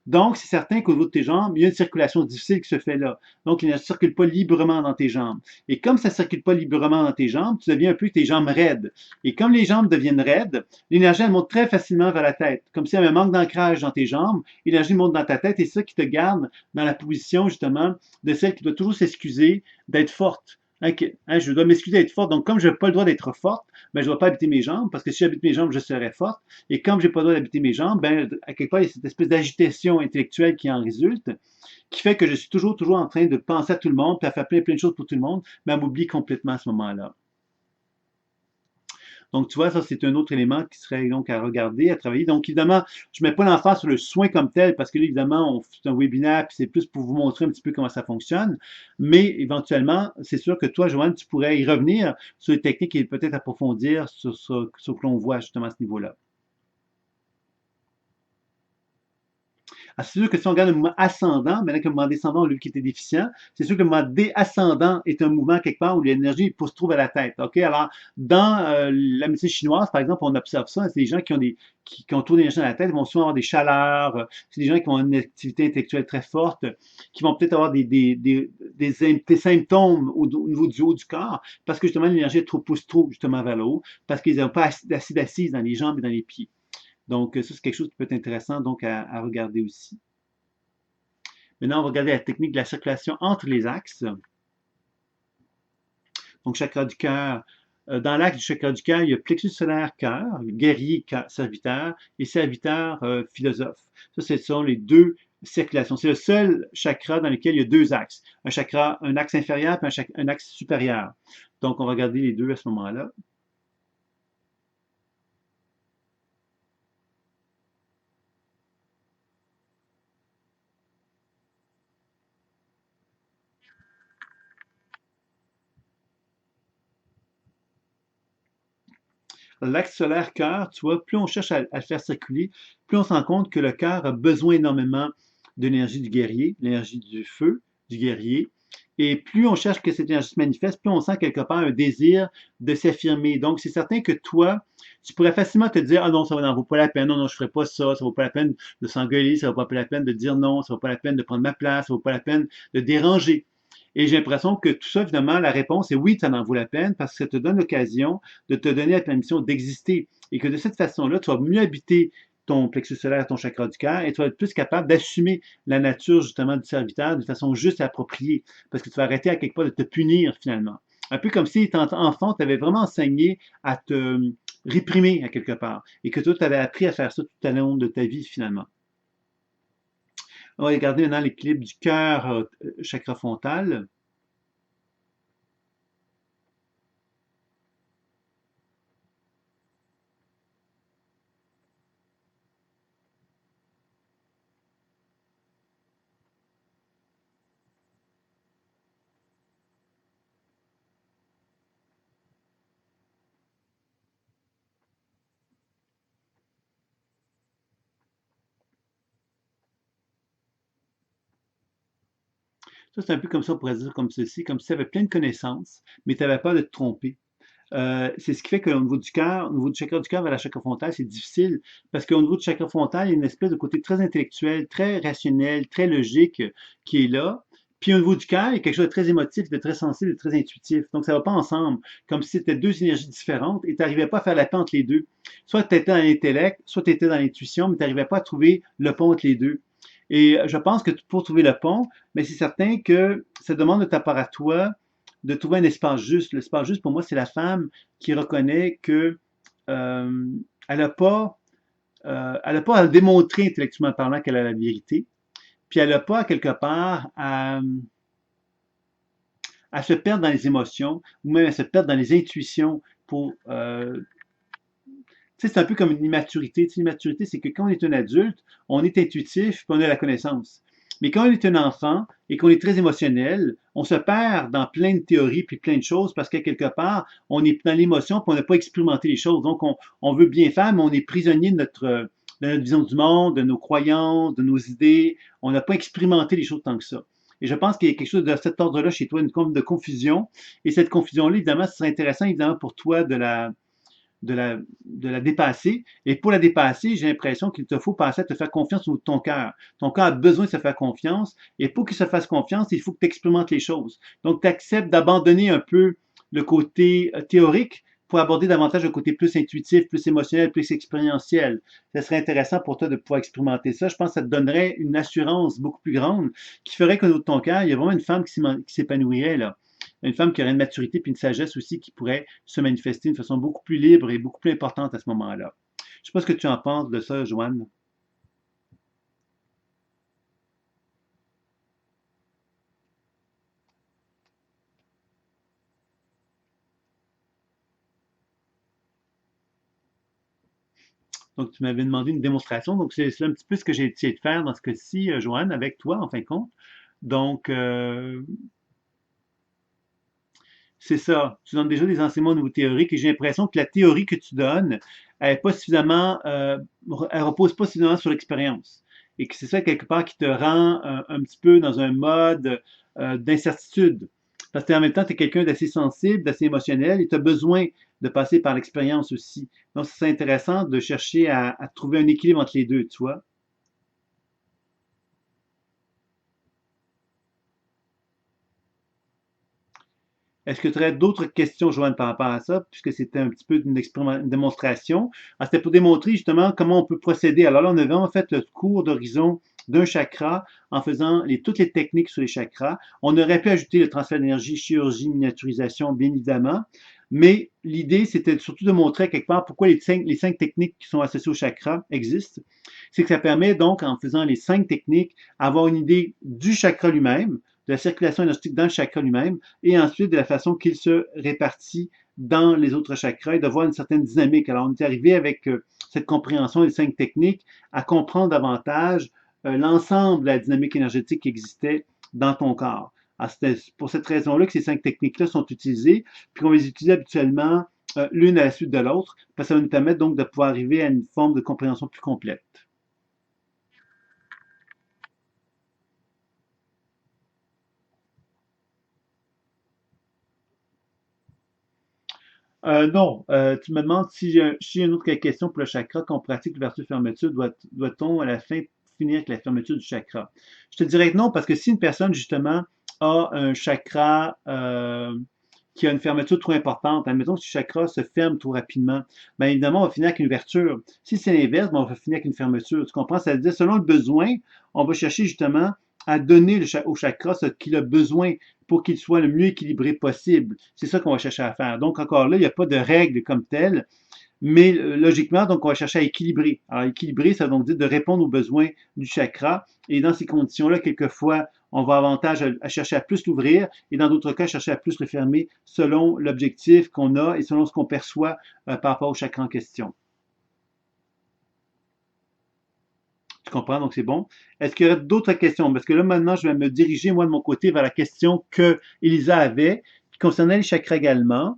S1: Donc, c'est certain qu'au niveau de tes jambes, il y a une circulation difficile qui se fait là. Donc, il ne circule pas librement dans tes jambes. Et comme ça ne circule pas librement dans tes jambes, tu deviens un peu tes jambes raides. Et comme les jambes deviennent raides, l'énergie, elle monte très facilement vers la tête. Comme s'il y avait un manque d'ancrage dans tes jambes, l'énergie monte dans ta tête et c'est ça qui te garde dans la position, justement, de celle qui doit toujours s'excuser d'être forte. Je dois m'excuser d'être forte. Donc, comme je n'ai pas le droit d'être forte, ben, je ne dois pas habiter mes jambes, parce que si j'habite mes jambes, je serais forte. Et comme je n'ai pas le droit d'habiter mes jambes, ben, à quelque part, il y a cette espèce d'agitation intellectuelle qui en résulte, qui fait que je suis toujours en train de penser à tout le monde, puis à faire plein de choses pour tout le monde, mais à m'oublier complètement à ce moment-là. Donc, tu vois, ça, c'est un autre élément qui serait donc à regarder, à travailler. Donc, évidemment, je ne mets pas l'emphase sur le soin comme tel, parce que là, évidemment, c'est un webinaire, puis c'est plus pour vous montrer un petit peu comment ça fonctionne. Mais éventuellement, c'est sûr que toi, Joanne, tu pourrais y revenir sur les techniques et peut-être approfondir sur ce que l'on voit justement à ce niveau-là. Ah, c'est sûr que si on regarde le mouvement ascendant, maintenant que le mouvement descendant, on a vu qu'il était déficient, c'est sûr que le mouvement ascendant est un mouvement quelque part où l'énergie se trouve à la tête. OK? Alors, dans la médecine chinoise, par exemple, on observe ça. C'est des gens qui ont trop d'énergie dans la tête, ils vont souvent avoir des chaleurs. C'est des gens qui ont une activité intellectuelle très forte, qui vont peut-être avoir des symptômes au niveau du haut du corps, parce que justement, l'énergie pousse trop justement vers le haut, parce qu'ils n'ont pas assez d'assises dans les jambes et dans les pieds. Donc, ça, c'est quelque chose qui peut être intéressant donc à regarder aussi. Maintenant, on va regarder la technique de la circulation entre les axes. Donc, chakra du cœur. Dans l'axe du chakra du cœur, il y a plexus solaire cœur, guerrier serviteur et serviteur philosophe. Ça, ce sont les deux circulations. C'est le seul chakra dans lequel il y a deux axes. Un axe inférieur et un axe supérieur. Donc, on va regarder les deux à ce moment-là. L'axe solaire cœur, tu vois, plus on cherche à le faire circuler, plus on se rend compte que le cœur a besoin énormément de l'énergie du guerrier, l'énergie du feu, du guerrier. Et plus on cherche que cette énergie se manifeste, plus on sent quelque part un désir de s'affirmer. Donc, c'est certain que toi, tu pourrais facilement te dire, ah non, ça n'en vaut pas la peine, non, non, je ferai pas ça, ça vaut pas la peine de s'engueuler, ça vaut pas la peine de dire non, ça vaut pas la peine de prendre ma place, ça vaut pas la peine de déranger. Et j'ai l'impression que tout ça, finalement, la réponse est oui, ça en vaut la peine parce que ça te donne l'occasion de te donner la permission d'exister et que de cette façon-là, tu vas mieux habiter ton plexus solaire, ton chakra du cœur et tu vas être plus capable d'assumer la nature, justement, du serviteur de façon juste et appropriée parce que tu vas arrêter à quelque part de te punir, finalement. Un peu comme si, étant enfant, tu avais vraiment enseigné à te réprimer à quelque part et que toi, tu avais appris à faire ça tout au long de ta vie, finalement. On va regarder maintenant l'équilibre du cœur, chakra frontal. Ça, c'est un peu comme ça, on pourrait dire comme ceci, comme si tu avais plein de connaissances, mais tu avais peur de te tromper. C'est ce qui fait qu'au niveau du cœur, au niveau du chakra du cœur vers la chakra frontale, c'est difficile parce qu'au niveau du chakra frontal, il y a une espèce de côté très intellectuel, très rationnel, très logique qui est là. Puis au niveau du cœur, il y a quelque chose de très émotif, de très sensible, de très intuitif. Donc ça va pas ensemble, comme si c'était deux énergies différentes et tu n'arrivais pas à faire la paix entre les deux. Soit tu étais dans l'intellect, soit tu étais dans l'intuition, mais tu n'arrivais pas à trouver le pont entre les deux. Et je pense que pour trouver le pont, mais c'est certain que ça demande de ta part à toi de trouver un espace juste. L'espace juste, pour moi, c'est la femme qui reconnaît que euh, elle n'a pas, elle a pas à démontrer intellectuellement parlant qu'elle a la vérité, puis elle n'a pas quelque part à se perdre dans les émotions ou même à se perdre dans les intuitions pour tu sais, c'est un peu comme une immaturité. Tu sais, l'immaturité, c'est que quand on est un adulte, on est intuitif puis on a la connaissance. Mais quand on est un enfant et qu'on est très émotionnel, on se perd dans plein de théories puis plein de choses parce qu'à quelque part, on est dans l'émotion puis on n'a pas expérimenté les choses. Donc, on veut bien faire, mais on est prisonnier de notre vision du monde, de nos croyances, de nos idées. On n'a pas expérimenté les choses tant que ça. Et je pense qu'il y a quelque chose de cet ordre-là chez toi, une forme de confusion. Et cette confusion-là, évidemment, ce serait intéressant, évidemment, pour toi de la dépasser. Et pour la dépasser, j'ai l'impression qu'il te faut passer à te faire confiance au ton cœur. Ton cœur a besoin de se faire confiance. Et pour qu'il se fasse confiance, il faut que tu expérimentes les choses. Donc, tu acceptes d'abandonner un peu le côté théorique pour aborder davantage le côté plus intuitif, plus émotionnel, plus expérientiel. Ça serait intéressant pour toi de pouvoir expérimenter ça. Je pense que ça te donnerait une assurance beaucoup plus grande qui ferait qu'au niveau de ton cœur, il y a vraiment une femme qui s'épanouirait là, une femme qui aurait une maturité puis une sagesse aussi qui pourrait se manifester d'une façon beaucoup plus libre et beaucoup plus importante à ce moment-là. Je ne sais pas ce que tu en penses de ça, Joanne. Donc, tu m'avais demandé une démonstration. Donc, c'est un petit peu ce que j'ai essayé de faire dans ce cas-ci, Joanne, avec toi, en fin de compte. Donc, c'est ça. Tu donnes déjà des enseignements au niveau théorique et j'ai l'impression que la théorie que tu donnes, elle est pas suffisamment, elle repose pas suffisamment sur l'expérience. Et que c'est ça, quelque part, qui te rend un petit peu dans un mode d'incertitude. Parce que en même temps, tu es quelqu'un d'assez sensible, d'assez émotionnel et tu as besoin de passer par l'expérience aussi. Donc, c'est intéressant de chercher à trouver un équilibre entre les deux, tu vois. Est-ce que tu aurais d'autres questions, Joanne, par rapport à ça, puisque c'était un petit peu une démonstration? Ah, c'était pour démontrer justement comment on peut procéder. Alors là, on a vraiment fait le cours d'horizon d'un chakra en faisant toutes les techniques sur les chakras. On aurait pu ajouter le transfert d'énergie, chirurgie, miniaturisation, bien évidemment, mais l'idée, c'était surtout de montrer quelque part pourquoi les cinq techniques qui sont associées au chakra existent. C'est que ça permet donc, en faisant les 5 techniques, avoir une idée du chakra lui-même, de la circulation énergétique dans le chakra lui-même, et ensuite de la façon qu'il se répartit dans les autres chakras et de voir une certaine dynamique. Alors, on est arrivé avec cette compréhension des 5 techniques à comprendre davantage l'ensemble de la dynamique énergétique qui existait dans ton corps. Alors, c'est pour cette raison-là que ces 5 techniques-là sont utilisées, puis qu'on les utilise habituellement l'une à la suite de l'autre, parce que ça va nous permettre donc de pouvoir arriver à une forme de compréhension plus complète. Non, tu me demandes si j'ai une autre question pour le chakra, qu'on pratique l'ouverture-fermeture, doit-on à la fin finir avec la fermeture du chakra? Je te dirais que non, parce que si une personne justement a un chakra qui a une fermeture trop importante, admettons que ce chakra se ferme trop rapidement, bien évidemment, on va finir avec une ouverture. Si c'est l'inverse, ben, on va finir avec une fermeture. Tu comprends? Ça veut dire, selon le besoin, on va chercher justement à donner au chakra ce qu'il a besoin pour qu'il soit le mieux équilibré possible. C'est ça qu'on va chercher à faire. Donc, encore là, il n'y a pas de règle comme telle, mais logiquement, donc, on va chercher à équilibrer. Alors, équilibrer, ça veut donc dire de répondre aux besoins du chakra. Et dans ces conditions-là, quelquefois, on va avantage à chercher à plus l'ouvrir et dans d'autres cas, chercher à plus le fermer selon l'objectif qu'on a et selon ce qu'on perçoit par rapport au chakra en question. Tu comprends? Donc, c'est bon. Est-ce qu'il y a d'autres questions? Parce que là, maintenant, je vais me diriger, moi, de mon côté, vers la question que Elisa avait, qui concernait les chakras également.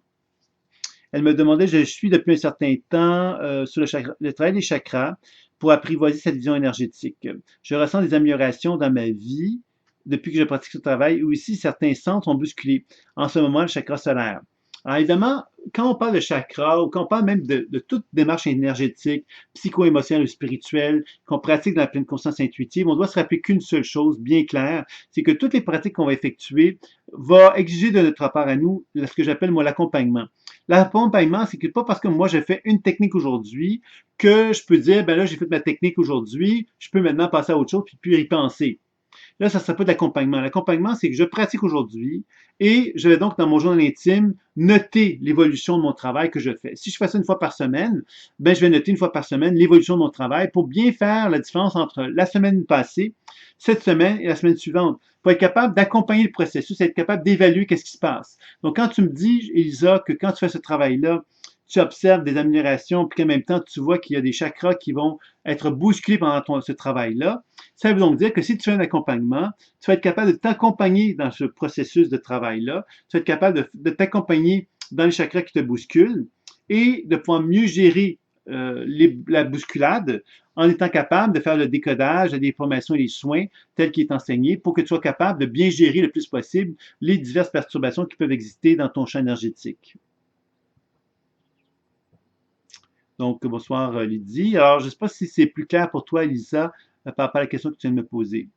S1: Elle me demandait, je suis depuis un certain temps sur le travail des chakras pour apprivoiser cette vision énergétique. Je ressens des améliorations dans ma vie depuis que je pratique ce travail, où ici, certains centres sont bousculés. En ce moment, le chakra solaire. Alors évidemment, quand on parle de chakra ou quand on parle même de toute démarche énergétique, psycho-émotionnelle ou spirituelle qu'on pratique dans la pleine conscience intuitive, on doit se rappeler qu'une seule chose bien claire, c'est que toutes les pratiques qu'on va effectuer vont exiger de notre part à nous ce que j'appelle moi l'accompagnement. L'accompagnement, c'est que pas parce que moi j'ai fait une technique aujourd'hui que je peux dire, ben là j'ai fait ma technique aujourd'hui, je peux maintenant passer à autre chose puis plus y penser. Là, ça ne serait pas de l'accompagnement. L'accompagnement, c'est que je pratique aujourd'hui et je vais donc, dans mon journal intime, noter l'évolution de mon travail que je fais. Si je fais ça une fois par semaine, ben, je vais noter une fois par semaine l'évolution de mon travail pour bien faire la différence entre la semaine passée, cette semaine et la semaine suivante. Pour être capable d'accompagner le processus, être capable d'évaluer qu'est-ce qui se passe. Donc, quand tu me dis, Elisa, que quand tu fais ce travail-là, tu observes des améliorations, puis qu'en même temps, tu vois qu'il y a des chakras qui vont être bousculés pendant ce travail-là, ça veut donc dire que si tu fais un accompagnement, tu vas être capable de t'accompagner dans ce processus de travail-là, tu vas être capable de t'accompagner dans les chakras qui te bousculent et de pouvoir mieux gérer la bousculade en étant capable de faire le décodage, la déformation et les soins tels qu'il est enseigné pour que tu sois capable de bien gérer le plus possible les diverses perturbations qui peuvent exister dans ton champ énergétique. Donc, bonsoir Lydie. Alors, je ne sais pas si c'est plus clair pour toi, Lisa, par rapport à la question que tu viens de me poser.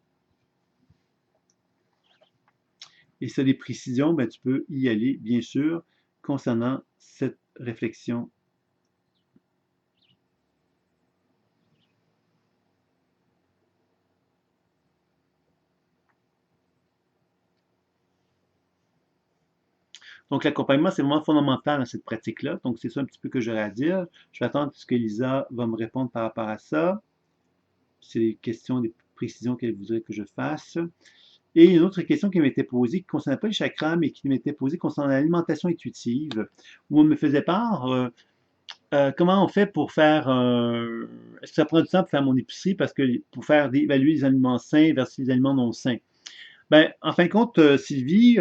S1: Et si tu as des précisions, ben, tu peux y aller, bien sûr, concernant cette réflexion. Donc, l'accompagnement, c'est vraiment fondamental dans cette pratique-là. Donc, c'est ça un petit peu que j'aurais à dire. Je vais attendre ce que Lisa va me répondre par rapport à ça. C'est des questions, des précisions qu'elle voudrait que je fasse. Et une autre question qui m'était posée, qui ne concernait pas les chakras, mais qui m'était posée concernant l'alimentation intuitive, où on me faisait part, comment on fait pour faire, est-ce que ça prend du temps pour faire mon épicerie, parce que pour faire évaluer les aliments sains versus les aliments non sains? Ben, en fin de compte, Sylvie,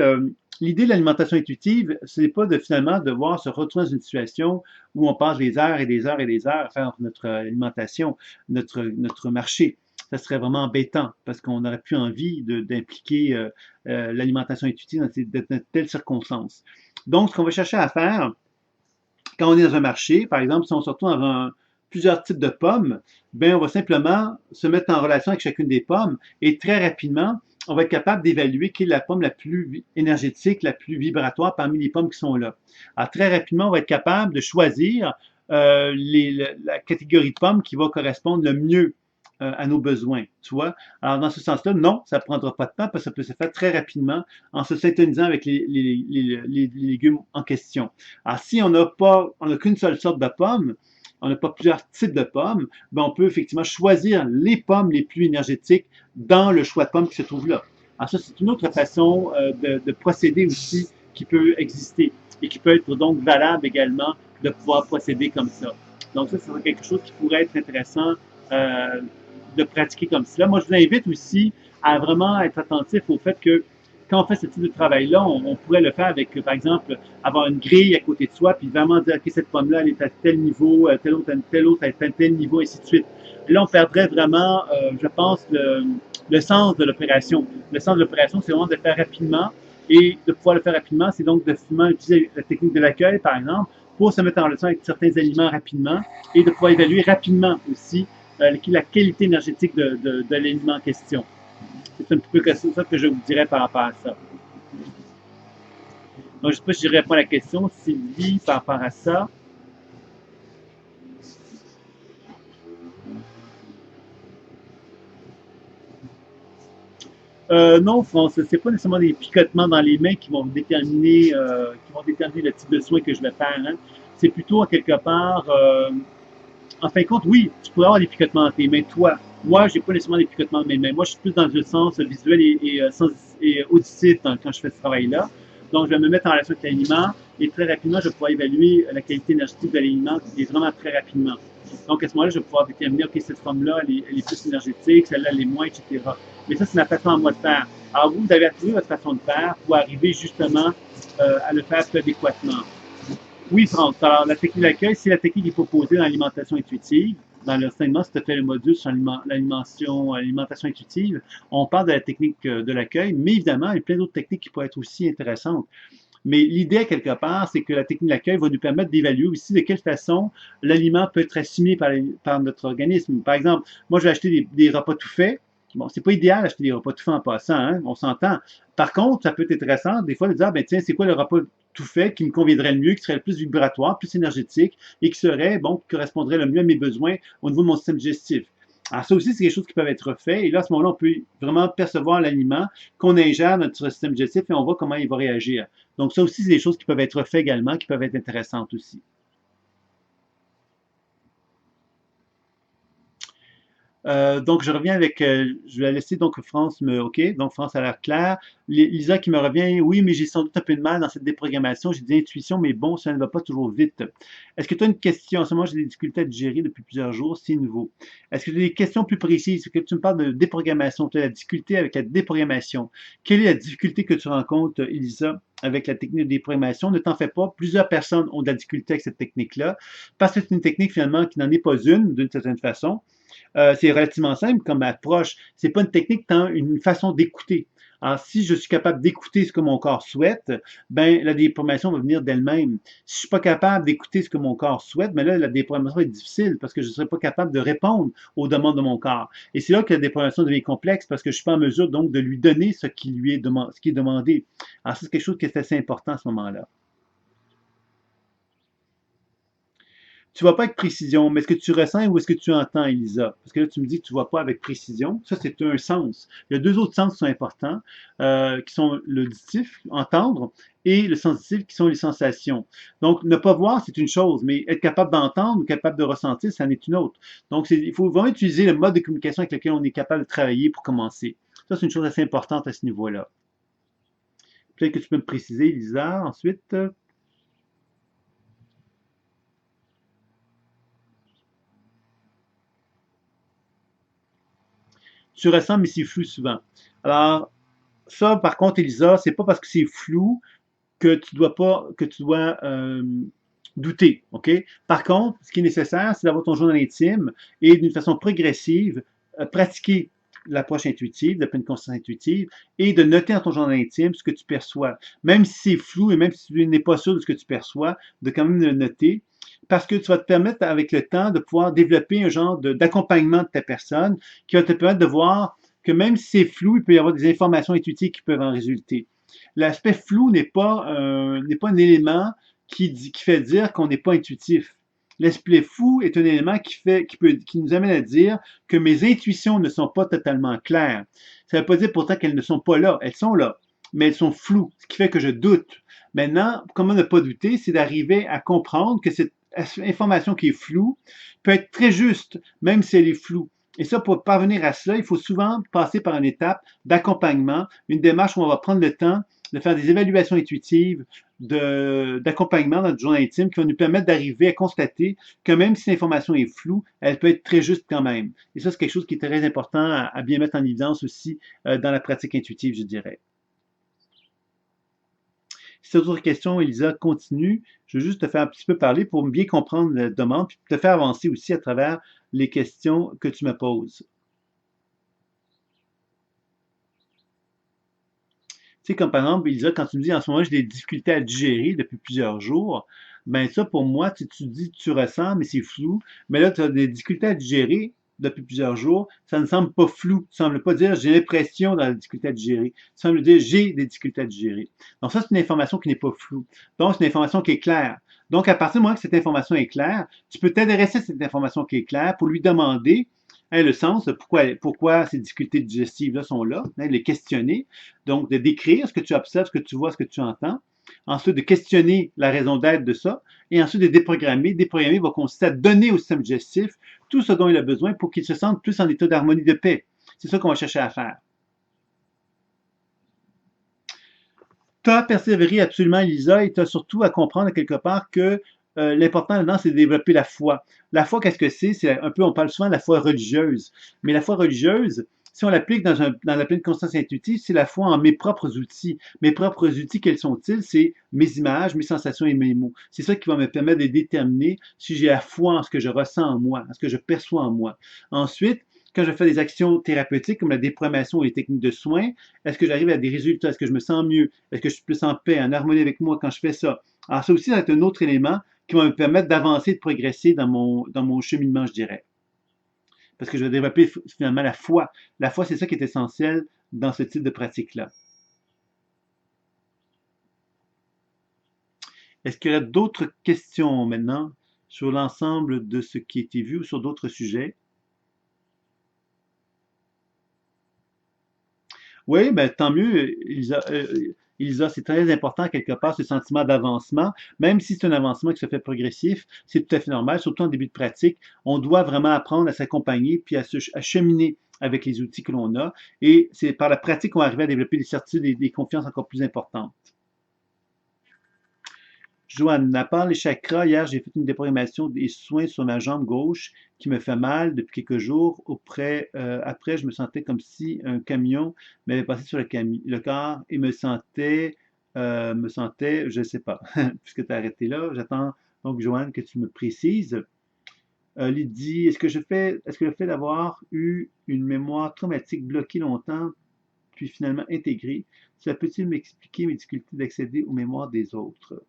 S1: l'idée de l'alimentation intuitive, c'est pas de finalement devoir se retrouver dans une situation où on passe des heures et des heures et des heures à faire notre alimentation, notre marché. Ça serait vraiment embêtant parce qu'on n'aurait plus envie d'impliquer l'alimentation intuitive dans telles circonstances. Donc, ce qu'on va chercher à faire quand on est dans un marché, par exemple, si on se retrouve dans plusieurs types de pommes, ben on va simplement se mettre en relation avec chacune des pommes et très rapidement, on va être capable d'évaluer quelle est la pomme la plus énergétique, la plus vibratoire parmi les pommes qui sont là. Alors, très rapidement, on va être capable de choisir la catégorie de pommes qui va correspondre le mieux à nos besoins, tu vois. Alors, dans ce sens-là, non, ça ne prendra pas de temps parce que ça peut se faire très rapidement en se syntonisant avec les légumes en question. Alors, si on n'a qu'une seule sorte de pomme, on n'a pas plusieurs types de pommes, ben on peut effectivement choisir les pommes les plus énergétiques dans le choix de pommes qui se trouve là. Alors ça, c'est une autre façon de procéder aussi qui peut exister et qui peut être donc valable également de pouvoir procéder comme ça. Donc ça, c'est quelque chose qui pourrait être intéressant euh, de pratiquer comme cela. Moi, je vous invite aussi à vraiment être attentif au fait que quand on fait ce type de travail-là, on pourrait le faire avec, par exemple, avoir une grille à côté de soi, puis vraiment dire, OK, cette pomme-là, elle est à tel niveau, tel autre à tel niveau, ainsi de suite. Là, on perdrait vraiment, je pense, le sens de l'opération. Le sens de l'opération, c'est vraiment de le faire rapidement. Et de pouvoir le faire rapidement, c'est donc de finalement utiliser la technique de l'accueil, par exemple, pour se mettre en relation avec certains aliments rapidement et de pouvoir évaluer rapidement aussi la qualité énergétique de l'aliment en question. C'est un petit peu ça que je vous dirais par rapport à ça. Donc, je ne sais pas si je réponds à la question, Sylvie, par rapport à ça. Non, France, c'est pas nécessairement des picotements dans les mains qui vont déterminer le type de soin que je vais faire. Hein. C'est plutôt, en quelque part, en fin de compte, oui, tu pourrais avoir des picotements dans tes mains, toi. Moi, j'ai pas nécessairement des picotements dans mes mains. Moi, je suis plus dans le sens visuel et auditif quand je fais ce travail-là. Donc, je vais me mettre en relation avec l'aliment et très rapidement, je vais pouvoir évaluer la qualité énergétique de l'aliment et vraiment très rapidement. Donc, à ce moment-là, je vais pouvoir déterminer, OK, cette forme-là, elle est plus énergétique, celle-là, elle est moins, etc. Mais ça, c'est ma façon à moi de faire. Alors, vous avez trouvé votre façon de faire pour arriver justement à le faire plus adéquatement. Oui, France. Alors, la technique d'accueil, c'est la technique qui est proposée dans l'alimentation intuitive. Dans l'enseignement, si tu as fait le module sur l'alimentation intuitive, on parle de la technique de l'accueil, mais évidemment, il y a plein d'autres techniques qui pourraient être aussi intéressantes. Mais l'idée, quelque part, c'est que la technique d'accueil va nous permettre d'évaluer aussi de quelle façon l'aliment peut être assimilé par notre organisme. Par exemple, moi, je vais acheter des repas tout faits. Bon, c'est pas idéal d'acheter des repas tout faits en passant, hein, on s'entend. Par contre, ça peut être intéressant, des fois, de dire, ah, ben, tiens, c'est quoi le repas tout fait qui me conviendrait le mieux, qui serait le plus vibratoire, plus énergétique et qui serait, bon, qui correspondrait le mieux à mes besoins au niveau de mon système digestif. Alors, ça aussi, c'est quelque chose qui peut être fait. Et là, à ce moment-là, on peut vraiment percevoir l'aliment qu'on ingère dans notre système digestif et on voit comment il va réagir. Donc, ça aussi, c'est des choses qui peuvent être faites également, qui peuvent être intéressantes aussi. Donc, je reviens avec, je vais laisser donc France OK, donc France a l'air clair. Lisa qui me revient, oui, mais j'ai sans doute un peu de mal dans cette déprogrammation. J'ai des intuitions, mais bon, ça ne va pas toujours vite. Est-ce que tu as une question? En ce moment, j'ai des difficultés à digérer depuis plusieurs jours, c'est nouveau. Est-ce que tu as des questions plus précises? Que tu me parles de déprogrammation, tu as la difficulté avec la déprogrammation. Quelle est la difficulté que tu rencontres, Elisa, avec la technique de déprogrammation? Ne t'en fais pas. Plusieurs personnes ont de la difficulté avec cette technique-là, parce que c'est une technique finalement qui n'en est pas une, d'une certaine façon. C'est relativement simple comme approche. C'est pas une technique, tant une façon d'écouter. Alors, si je suis capable d'écouter ce que mon corps souhaite, ben la déprogrammation va venir d'elle-même. Si je suis pas capable d'écouter ce que mon corps souhaite, ben là, la déprogrammation va être difficile parce que je ne serai pas capable de répondre aux demandes de mon corps. Et c'est là que la déprogrammation devient complexe parce que je suis pas en mesure donc de lui donner ce qui lui est demandé, ce qui est demandé. Alors, c'est quelque chose qui est assez important à ce moment-là. Tu ne vois pas avec précision, mais est-ce que tu ressens ou est-ce que tu entends, Elisa? Parce que là, tu me dis que tu ne vois pas avec précision. Ça, c'est un sens. Il y a deux autres sens qui sont importants, qui sont l'auditif, entendre, et le sensitif, qui sont les sensations. Donc, ne pas voir, c'est une chose, mais être capable d'entendre ou capable de ressentir, c'en est une autre. Donc, il faut vraiment utiliser le mode de communication avec lequel on est capable de travailler pour commencer. Ça, c'est une chose assez importante à ce niveau-là. Peut-être que tu peux me préciser, Elisa, ensuite. Tu ressens, mais c'est flou souvent. Alors, ça, par contre, Elisa, c'est pas parce que c'est flou que tu dois douter. OK? Par contre, ce qui est nécessaire, c'est d'avoir ton journal intime et d'une façon progressive, pratiquer l'approche intuitive, de pleine conscience intuitive, et de noter dans ton journal intime ce que tu perçois. Même si c'est flou et même si tu n'es pas sûr de ce que tu perçois, de quand même le noter, parce que tu vas te permettre avec le temps de pouvoir développer un genre d'accompagnement de ta personne qui va te permettre de voir que même si c'est flou, il peut y avoir des informations intuitives qui peuvent en résulter. L'aspect flou n'est pas un élément qui fait dire qu'on n'est pas intuitif. L'esprit fou est un élément qui nous amène à dire que mes intuitions ne sont pas totalement claires. Ça ne veut pas dire pourtant qu'elles ne sont pas là. Elles sont là, mais elles sont floues, ce qui fait que je doute. Maintenant, comment ne pas douter, c'est d'arriver à comprendre que cette information qui est floue peut être très juste, même si elle est floue. Et ça, pour parvenir à cela, il faut souvent passer par une étape d'accompagnement, une démarche où on va prendre le temps de faire des évaluations intuitives, d'accompagnement dans notre journal intime qui va nous permettre d'arriver à constater que même si l'information est floue, elle peut être très juste quand même. Et ça, c'est quelque chose qui est très important à bien mettre en évidence aussi dans la pratique intuitive, je dirais. Si tu as d'autres questions, Elisa, continue. Je veux juste te faire un petit peu parler pour bien comprendre la demande, puis te faire avancer aussi à travers les questions que tu me poses. Tu sais, comme par exemple, Elisa, quand tu me dis en ce moment, j'ai des difficultés à digérer depuis plusieurs jours, ben ça, pour moi, tu dis, tu ressens, mais c'est flou. Mais là, tu as des difficultés à digérer depuis plusieurs jours, ça ne semble pas flou. Ça ne semble pas dire j'ai l'impression dans la difficulté à digérer. Ça semble dire j'ai des difficultés à digérer. Donc ça, c'est une information qui n'est pas floue. Donc, c'est une information qui est claire. Donc, à partir du moment que cette information est claire, tu peux t'adresser à cette information qui est claire pour lui demander le sens de pourquoi ces difficultés digestives-là sont là, les questionner, donc de décrire ce que tu observes, ce que tu vois, ce que tu entends, ensuite de questionner la raison d'être de ça, et ensuite de déprogrammer. Déprogrammer va consister à donner au système digestif tout ce dont il a besoin pour qu'il se sente plus en état d'harmonie de paix. C'est ça qu'on va chercher à faire. Tu as persévéré absolument, Elisa, et tu as surtout à comprendre quelque part que l'important là-dedans, c'est de développer la foi. La foi, qu'est-ce que c'est? C'est un peu, on parle souvent de la foi religieuse. Mais la foi religieuse, si on l'applique dans la pleine conscience intuitive, c'est la foi en mes propres outils. Mes propres outils, quels sont-ils? C'est mes images, mes sensations et mes mots. C'est ça qui va me permettre de déterminer si j'ai la foi en ce que je ressens en moi, en ce que je perçois en moi. Ensuite, quand je fais des actions thérapeutiques comme la déprogrammation ou les techniques de soins, est-ce que j'arrive à des résultats? Est-ce que je me sens mieux? Est-ce que je suis plus en paix, en harmonie avec moi quand je fais ça? Alors, ça aussi, c'est un autre élément qui va me permettre d'avancer, de progresser dans mon cheminement, je dirais. Parce que je vais développer finalement la foi. La foi, c'est ça qui est essentiel dans ce type de pratique-là. Est-ce qu'il y a d'autres questions maintenant sur l'ensemble de ce qui a été vu ou sur d'autres sujets? Oui, ben, tant mieux, Elisa. Elisa, c'est très important quelque part ce sentiment d'avancement, même si c'est un avancement qui se fait progressif, c'est tout à fait normal, surtout en début de pratique. On doit vraiment apprendre à s'accompagner puis à cheminer avec les outils que l'on a. Et c'est par la pratique qu'on va arriver à développer des certitudes et des confiances encore plus importantes. Joanne, à part les chakras, hier, j'ai fait une déprogrammation des soins sur ma jambe gauche qui me fait mal depuis quelques jours. Après, je me sentais comme si un camion m'avait passé sur le corps et je ne sais pas, puisque tu as arrêté là. J'attends donc, Joanne, que tu me précises. Lydie, est-ce que le fait d'avoir eu une mémoire traumatique bloquée longtemps, puis finalement intégrée, ça peut-il m'expliquer mes difficultés d'accéder aux mémoires des autres?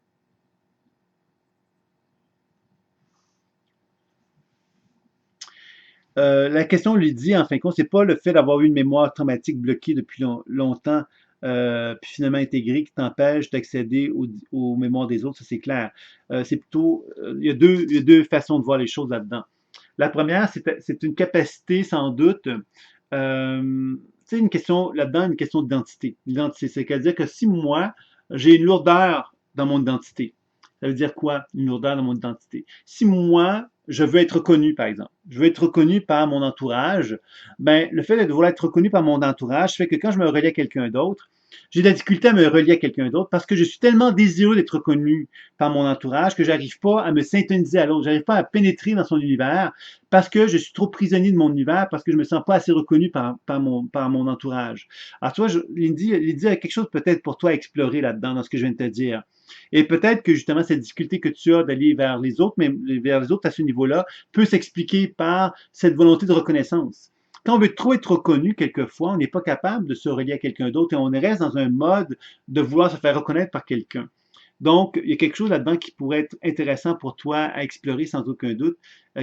S1: La question lui dit, en fin de compte, c'est pas le fait d'avoir eu une mémoire traumatique bloquée depuis longtemps, puis finalement intégrée, qui t'empêche d'accéder aux mémoires des autres, ça c'est clair. C'est plutôt, il y a deux façons de voir les choses là-dedans. La première, c'est une capacité sans doute, c'est une question là-dedans, une question d'identité. L'identité, c'est-à-dire que si moi, j'ai une lourdeur dans mon identité, ça veut dire quoi, une lourdeur dans mon identité? Si moi, je veux être reconnu, par exemple, je veux être reconnu par mon entourage, ben, le fait de vouloir être reconnu par mon entourage fait que quand je me relie à quelqu'un d'autre, j'ai de la difficulté à me relier à quelqu'un d'autre parce que je suis tellement désireux d'être reconnu par mon entourage que j'arrive pas à me synthétiser à l'autre, j'arrive pas à pénétrer dans son univers parce que je suis trop prisonnier de mon univers, parce que je me sens pas assez reconnu par mon entourage. Alors, tu vois, Lydie a quelque chose peut-être pour toi à explorer là-dedans, dans ce que je viens de te dire. Et peut-être que justement cette difficulté que tu as d'aller vers les autres, mais vers les autres à ce niveau-là, peut s'expliquer par cette volonté de reconnaissance. Quand on veut trop être reconnu, quelquefois, on n'est pas capable de se relier à quelqu'un d'autre et on reste dans un mode de vouloir se faire reconnaître par quelqu'un. Donc, il y a quelque chose là-dedans qui pourrait être intéressant pour toi à explorer sans aucun doute,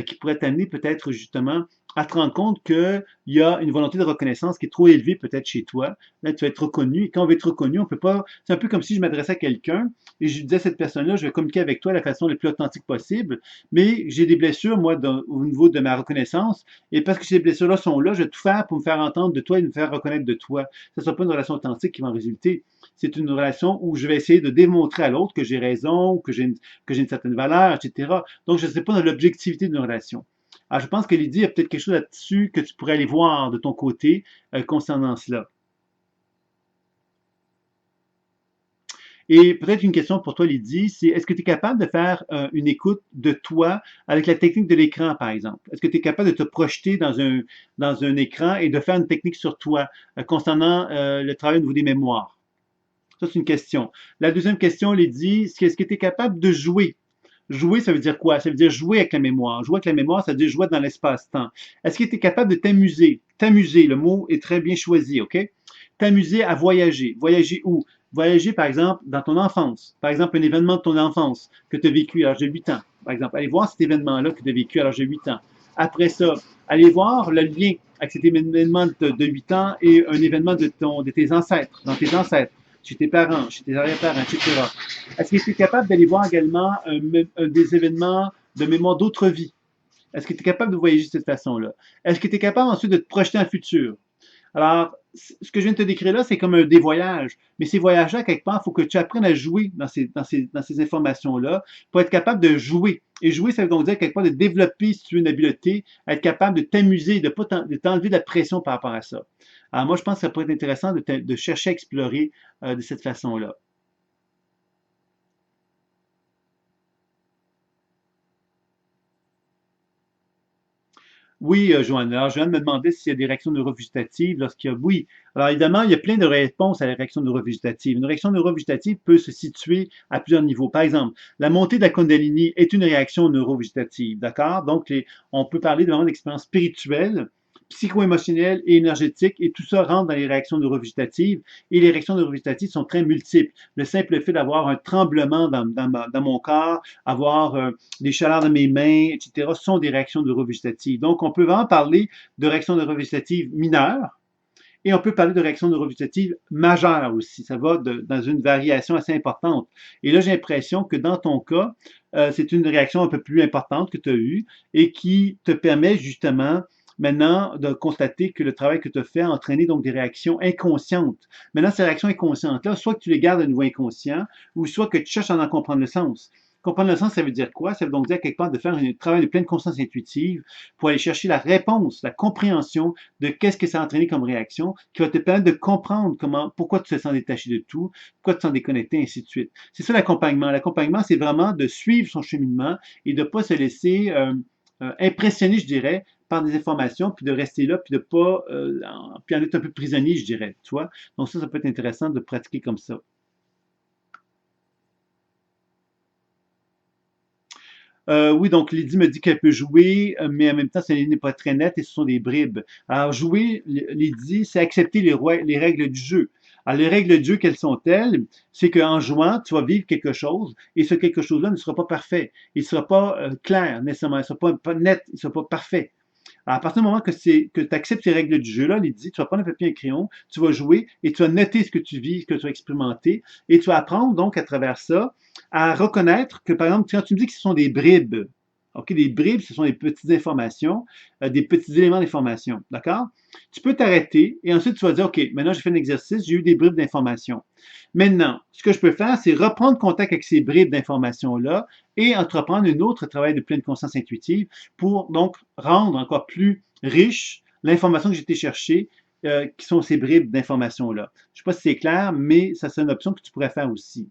S1: qui pourrait t'amener peut-être justement à te rendre compte qu'il y a une volonté de reconnaissance qui est trop élevée peut-être chez toi. Là, tu vas être reconnu. Et quand on veut être reconnu, on peut pas. C'est un peu comme si je m'adressais à quelqu'un et je disais à cette personne-là, je vais communiquer avec toi de la façon la plus authentique possible, mais j'ai des blessures, moi, au niveau de ma reconnaissance. Et parce que ces blessures-là sont là, je vais tout faire pour me faire entendre de toi et me faire reconnaître de toi. Ça ne sera pas une relation authentique qui va en résulter. C'est une relation où je vais essayer de démontrer à l'autre que j'ai raison, que j'ai une certaine valeur, etc. Donc, je ne sais pas dans l'objectivité d'une relation. Alors, je pense que Lydie, il y a peut-être quelque chose là-dessus que tu pourrais aller voir de ton côté concernant cela. Et peut-être une question pour toi, Lydie, c'est est-ce que tu es capable de faire une écoute de toi avec la technique de l'écran, par exemple? Est-ce que tu es capable de te projeter dans un écran et de faire une technique sur toi concernant le travail au niveau des mémoires? Ça, c'est une question. La deuxième question, Lydie, c'est est-ce que tu es capable de jouer? Jouer, ça veut dire quoi? Ça veut dire jouer avec la mémoire. Jouer avec la mémoire, ça veut dire jouer dans l'espace-temps. Est-ce que tu es capable de t'amuser? T'amuser, le mot est très bien choisi, OK? T'amuser à voyager. Voyager où? Voyager, par exemple, dans ton enfance. Par exemple, un événement de ton enfance que tu as vécu à l'âge de 8 ans. Par exemple, allez voir cet événement-là que tu as vécu à l'âge de 8 ans. Après ça, allez voir le lien avec cet événement de 8 ans et un événement de tes ancêtres, dans tes ancêtres, chez tes parents, chez tes arrière-parents, etc. Est-ce que tu es capable d'aller voir également des événements de mémoire d'autres vies? Est-ce que tu es capable de voyager de cette façon-là? Est-ce que tu es capable ensuite de te projeter dans le futur? Alors, ce que je viens de te décrire là, c'est comme des voyages. Mais ces voyages-là, quelque part, il faut que tu apprennes à jouer dans ces informations-là pour être capable de jouer. Et jouer, ça veut donc dire quelque part de développer, si tu veux, une habileté, être capable de t'amuser, de pas de t'enlever de la pression par rapport à ça. Alors moi, je pense que ça pourrait être intéressant de chercher à explorer de cette façon-là. Oui, Joanne. Alors, Joanne me demandait s'il y a des réactions neurovégétatives lorsqu'il y a... Oui. Alors, évidemment, il y a plein de réponses à la réaction neurovégétative. Une réaction neurovégétative peut se situer à plusieurs niveaux. Par exemple, la montée de la Kundalini est une réaction neurovégétative, d'accord? Donc, on peut parler de vraiment d'expérience spirituelle, psycho-émotionnelle et énergétique, et tout ça rentre dans les réactions neurovégétatives. Et les réactions neurovégétatives sont très multiples. Le simple fait d'avoir un tremblement dans mon corps, avoir des chaleurs dans mes mains, etc., sont des réactions neurovégétatives. Donc, on peut vraiment parler de réactions neurovégétatives mineures et on peut parler de réactions neurovégétatives majeures aussi. Ça va dans une variation assez importante. Et là, j'ai l'impression que dans ton cas, c'est une réaction un peu plus importante que tu as eue et qui te permet justement maintenant de constater que le travail que tu as fait a entraîné donc des réactions inconscientes. Maintenant, ces réactions inconscientes-là, soit que tu les gardes à niveau inconscient, ou soit que tu cherches à en comprendre le sens. Comprendre le sens, ça veut dire quoi? Ça veut donc dire quelque part de faire un travail de pleine conscience intuitive pour aller chercher la réponse, la compréhension de qu'est-ce que ça a entraîné comme réaction, qui va te permettre de comprendre pourquoi tu te sens détaché de tout, pourquoi tu te sens déconnecté, ainsi de suite. C'est ça l'accompagnement. L'accompagnement, c'est vraiment de suivre son cheminement et de ne pas se laisser impressionner, je dirais, par des informations, puis de rester là, puis de pas, puis en être un peu prisonnier, je dirais, tu vois. Donc ça peut être intéressant de pratiquer comme ça. Oui, donc Lydie me dit qu'elle peut jouer, mais en même temps, ce n'est pas très net et ce sont des bribes. Alors, jouer, Lydie, c'est accepter les règles du jeu. Alors, les règles du jeu, quelles sont-elles? C'est qu'en jouant, tu vas vivre quelque chose et ce quelque chose-là ne sera pas parfait. Il ne sera pas clair, nécessairement. Il ne sera pas net, il ne sera pas parfait. À partir du moment que tu acceptes ces règles du jeu-là, Lydie, tu vas prendre un papier et un crayon, tu vas jouer et tu vas noter ce que tu vis, ce que tu as expérimenté, et tu vas apprendre donc à travers ça à reconnaître que, par exemple, quand tu me dis que ce sont des bribes, OK, des bribes, ce sont des petites informations, des petits éléments d'information, d'accord? Tu peux t'arrêter et ensuite tu vas dire, OK, maintenant j'ai fait un exercice, j'ai eu des bribes d'informations. Maintenant, ce que je peux faire, c'est reprendre contact avec ces bribes d'informations-là et entreprendre un autre travail de pleine conscience intuitive pour donc rendre encore plus riche l'information que j'ai été chercher, qui sont ces bribes d'informations-là. Je ne sais pas si c'est clair, mais ça c'est une option que tu pourrais faire aussi.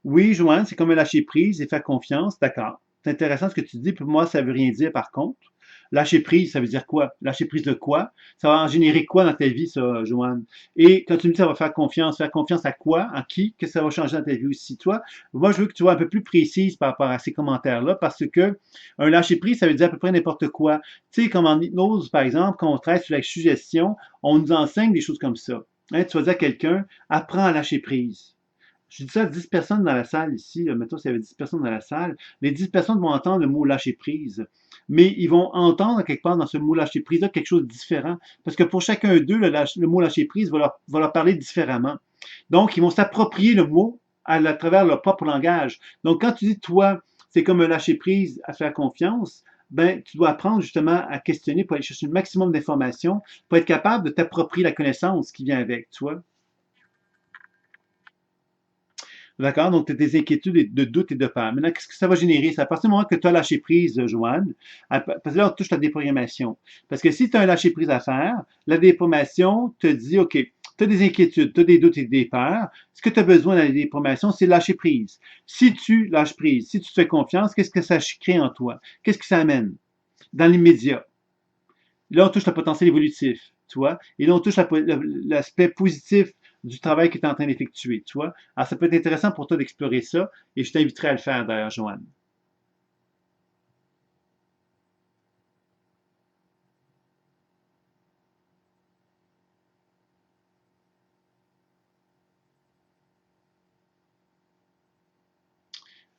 S1: Oui, Joanne, c'est comme un lâcher prise et faire confiance. D'accord. C'est intéressant ce que tu dis. Pour moi, ça veut rien dire par contre. Lâcher prise, ça veut dire quoi? Lâcher prise de quoi? Ça va en générer quoi dans ta vie, ça, Joanne? Et quand tu me dis ça va faire confiance à quoi? À qui? Qu'est-ce que ça va changer dans ta vie aussi, toi? Moi, je veux que tu sois un peu plus précise par rapport à ces commentaires-là, parce que un lâcher prise, ça veut dire à peu près n'importe quoi. Tu sais, comme en hypnose, par exemple, quand on travaille sur la suggestion, on nous enseigne des choses comme ça. Hein, tu vas dire à quelqu'un, apprends à lâcher prise. je dis ça à 10 personnes dans la salle ici, là, mettons s'il y avait 10 personnes dans la salle, les 10 personnes vont entendre le mot lâcher prise, mais ils vont entendre quelque part dans ce mot lâcher prise-là quelque chose de différent, parce que pour chacun d'eux, le mot lâcher prise va leur parler différemment. Donc, ils vont s'approprier le mot à travers leur propre langage. Donc, quand tu dis toi, c'est comme un lâcher prise à faire confiance, ben, tu dois apprendre justement à questionner pour aller chercher le maximum d'informations, pour être capable de t'approprier la connaissance qui vient avec, tu vois. D'accord? Donc, tu as des inquiétudes de doute et de peur. Maintenant, qu'est-ce que ça va générer? C'est à partir du moment que tu as lâché prise, Joanne, parce que là, on touche la déprogrammation. Parce que si tu as un lâcher prise à faire, la déprogrammation te dit, OK, tu as des inquiétudes, tu as des doutes et des peurs. Ce que tu as besoin dans la déprogrammation, c'est lâcher prise. Si tu lâches prise, si tu te fais confiance, qu'est-ce que ça crée en toi? Qu'est-ce que ça amène? Dans l'immédiat. Là, on touche le potentiel évolutif, tu vois. Et là, on touche l'aspect positif du travail que tu es en train d'effectuer, tu vois. Alors, ça peut être intéressant pour toi d'explorer ça, et je t'inviterai à le faire d'ailleurs, Joanne.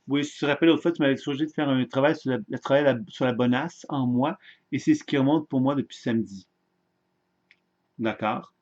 S1: Oui, si tu te rappelles, l'autre fois, tu m'avais suggéré de faire un travail sur le travail sur la bonasse en moi, et c'est ce qui remonte pour moi depuis samedi. D'accord?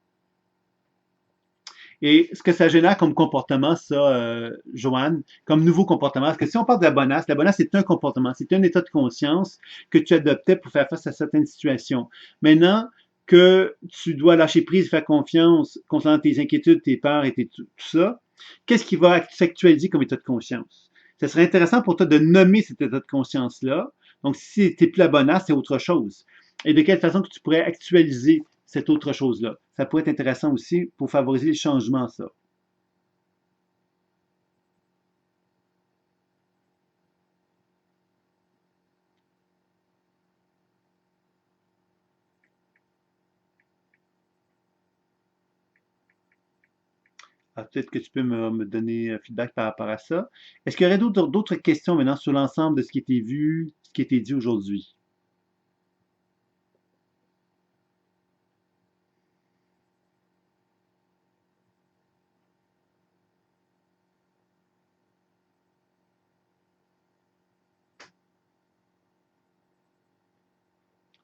S1: Et ce que ça génère comme comportement, ça, Joanne, comme nouveau comportement, parce que si on parle de la bonasse, c'est un comportement, c'est un état de conscience que tu adoptais pour faire face à certaines situations. Maintenant que tu dois lâcher prise, faire confiance concernant tes inquiétudes, tes peurs et tout ça, qu'est-ce qui va s'actualiser comme état de conscience? Ce serait intéressant pour toi de nommer cet état de conscience-là. Donc, si c'était plus la bonasse, c'est autre chose. Et de quelle façon que tu pourrais actualiser cette autre chose-là. Ça pourrait être intéressant aussi pour favoriser le changement, ça. Alors, peut-être que tu peux me donner un feedback par rapport à ça. Est-ce qu'il y aurait d'autres questions maintenant sur l'ensemble de ce qui a été vu, ce qui a été dit aujourd'hui?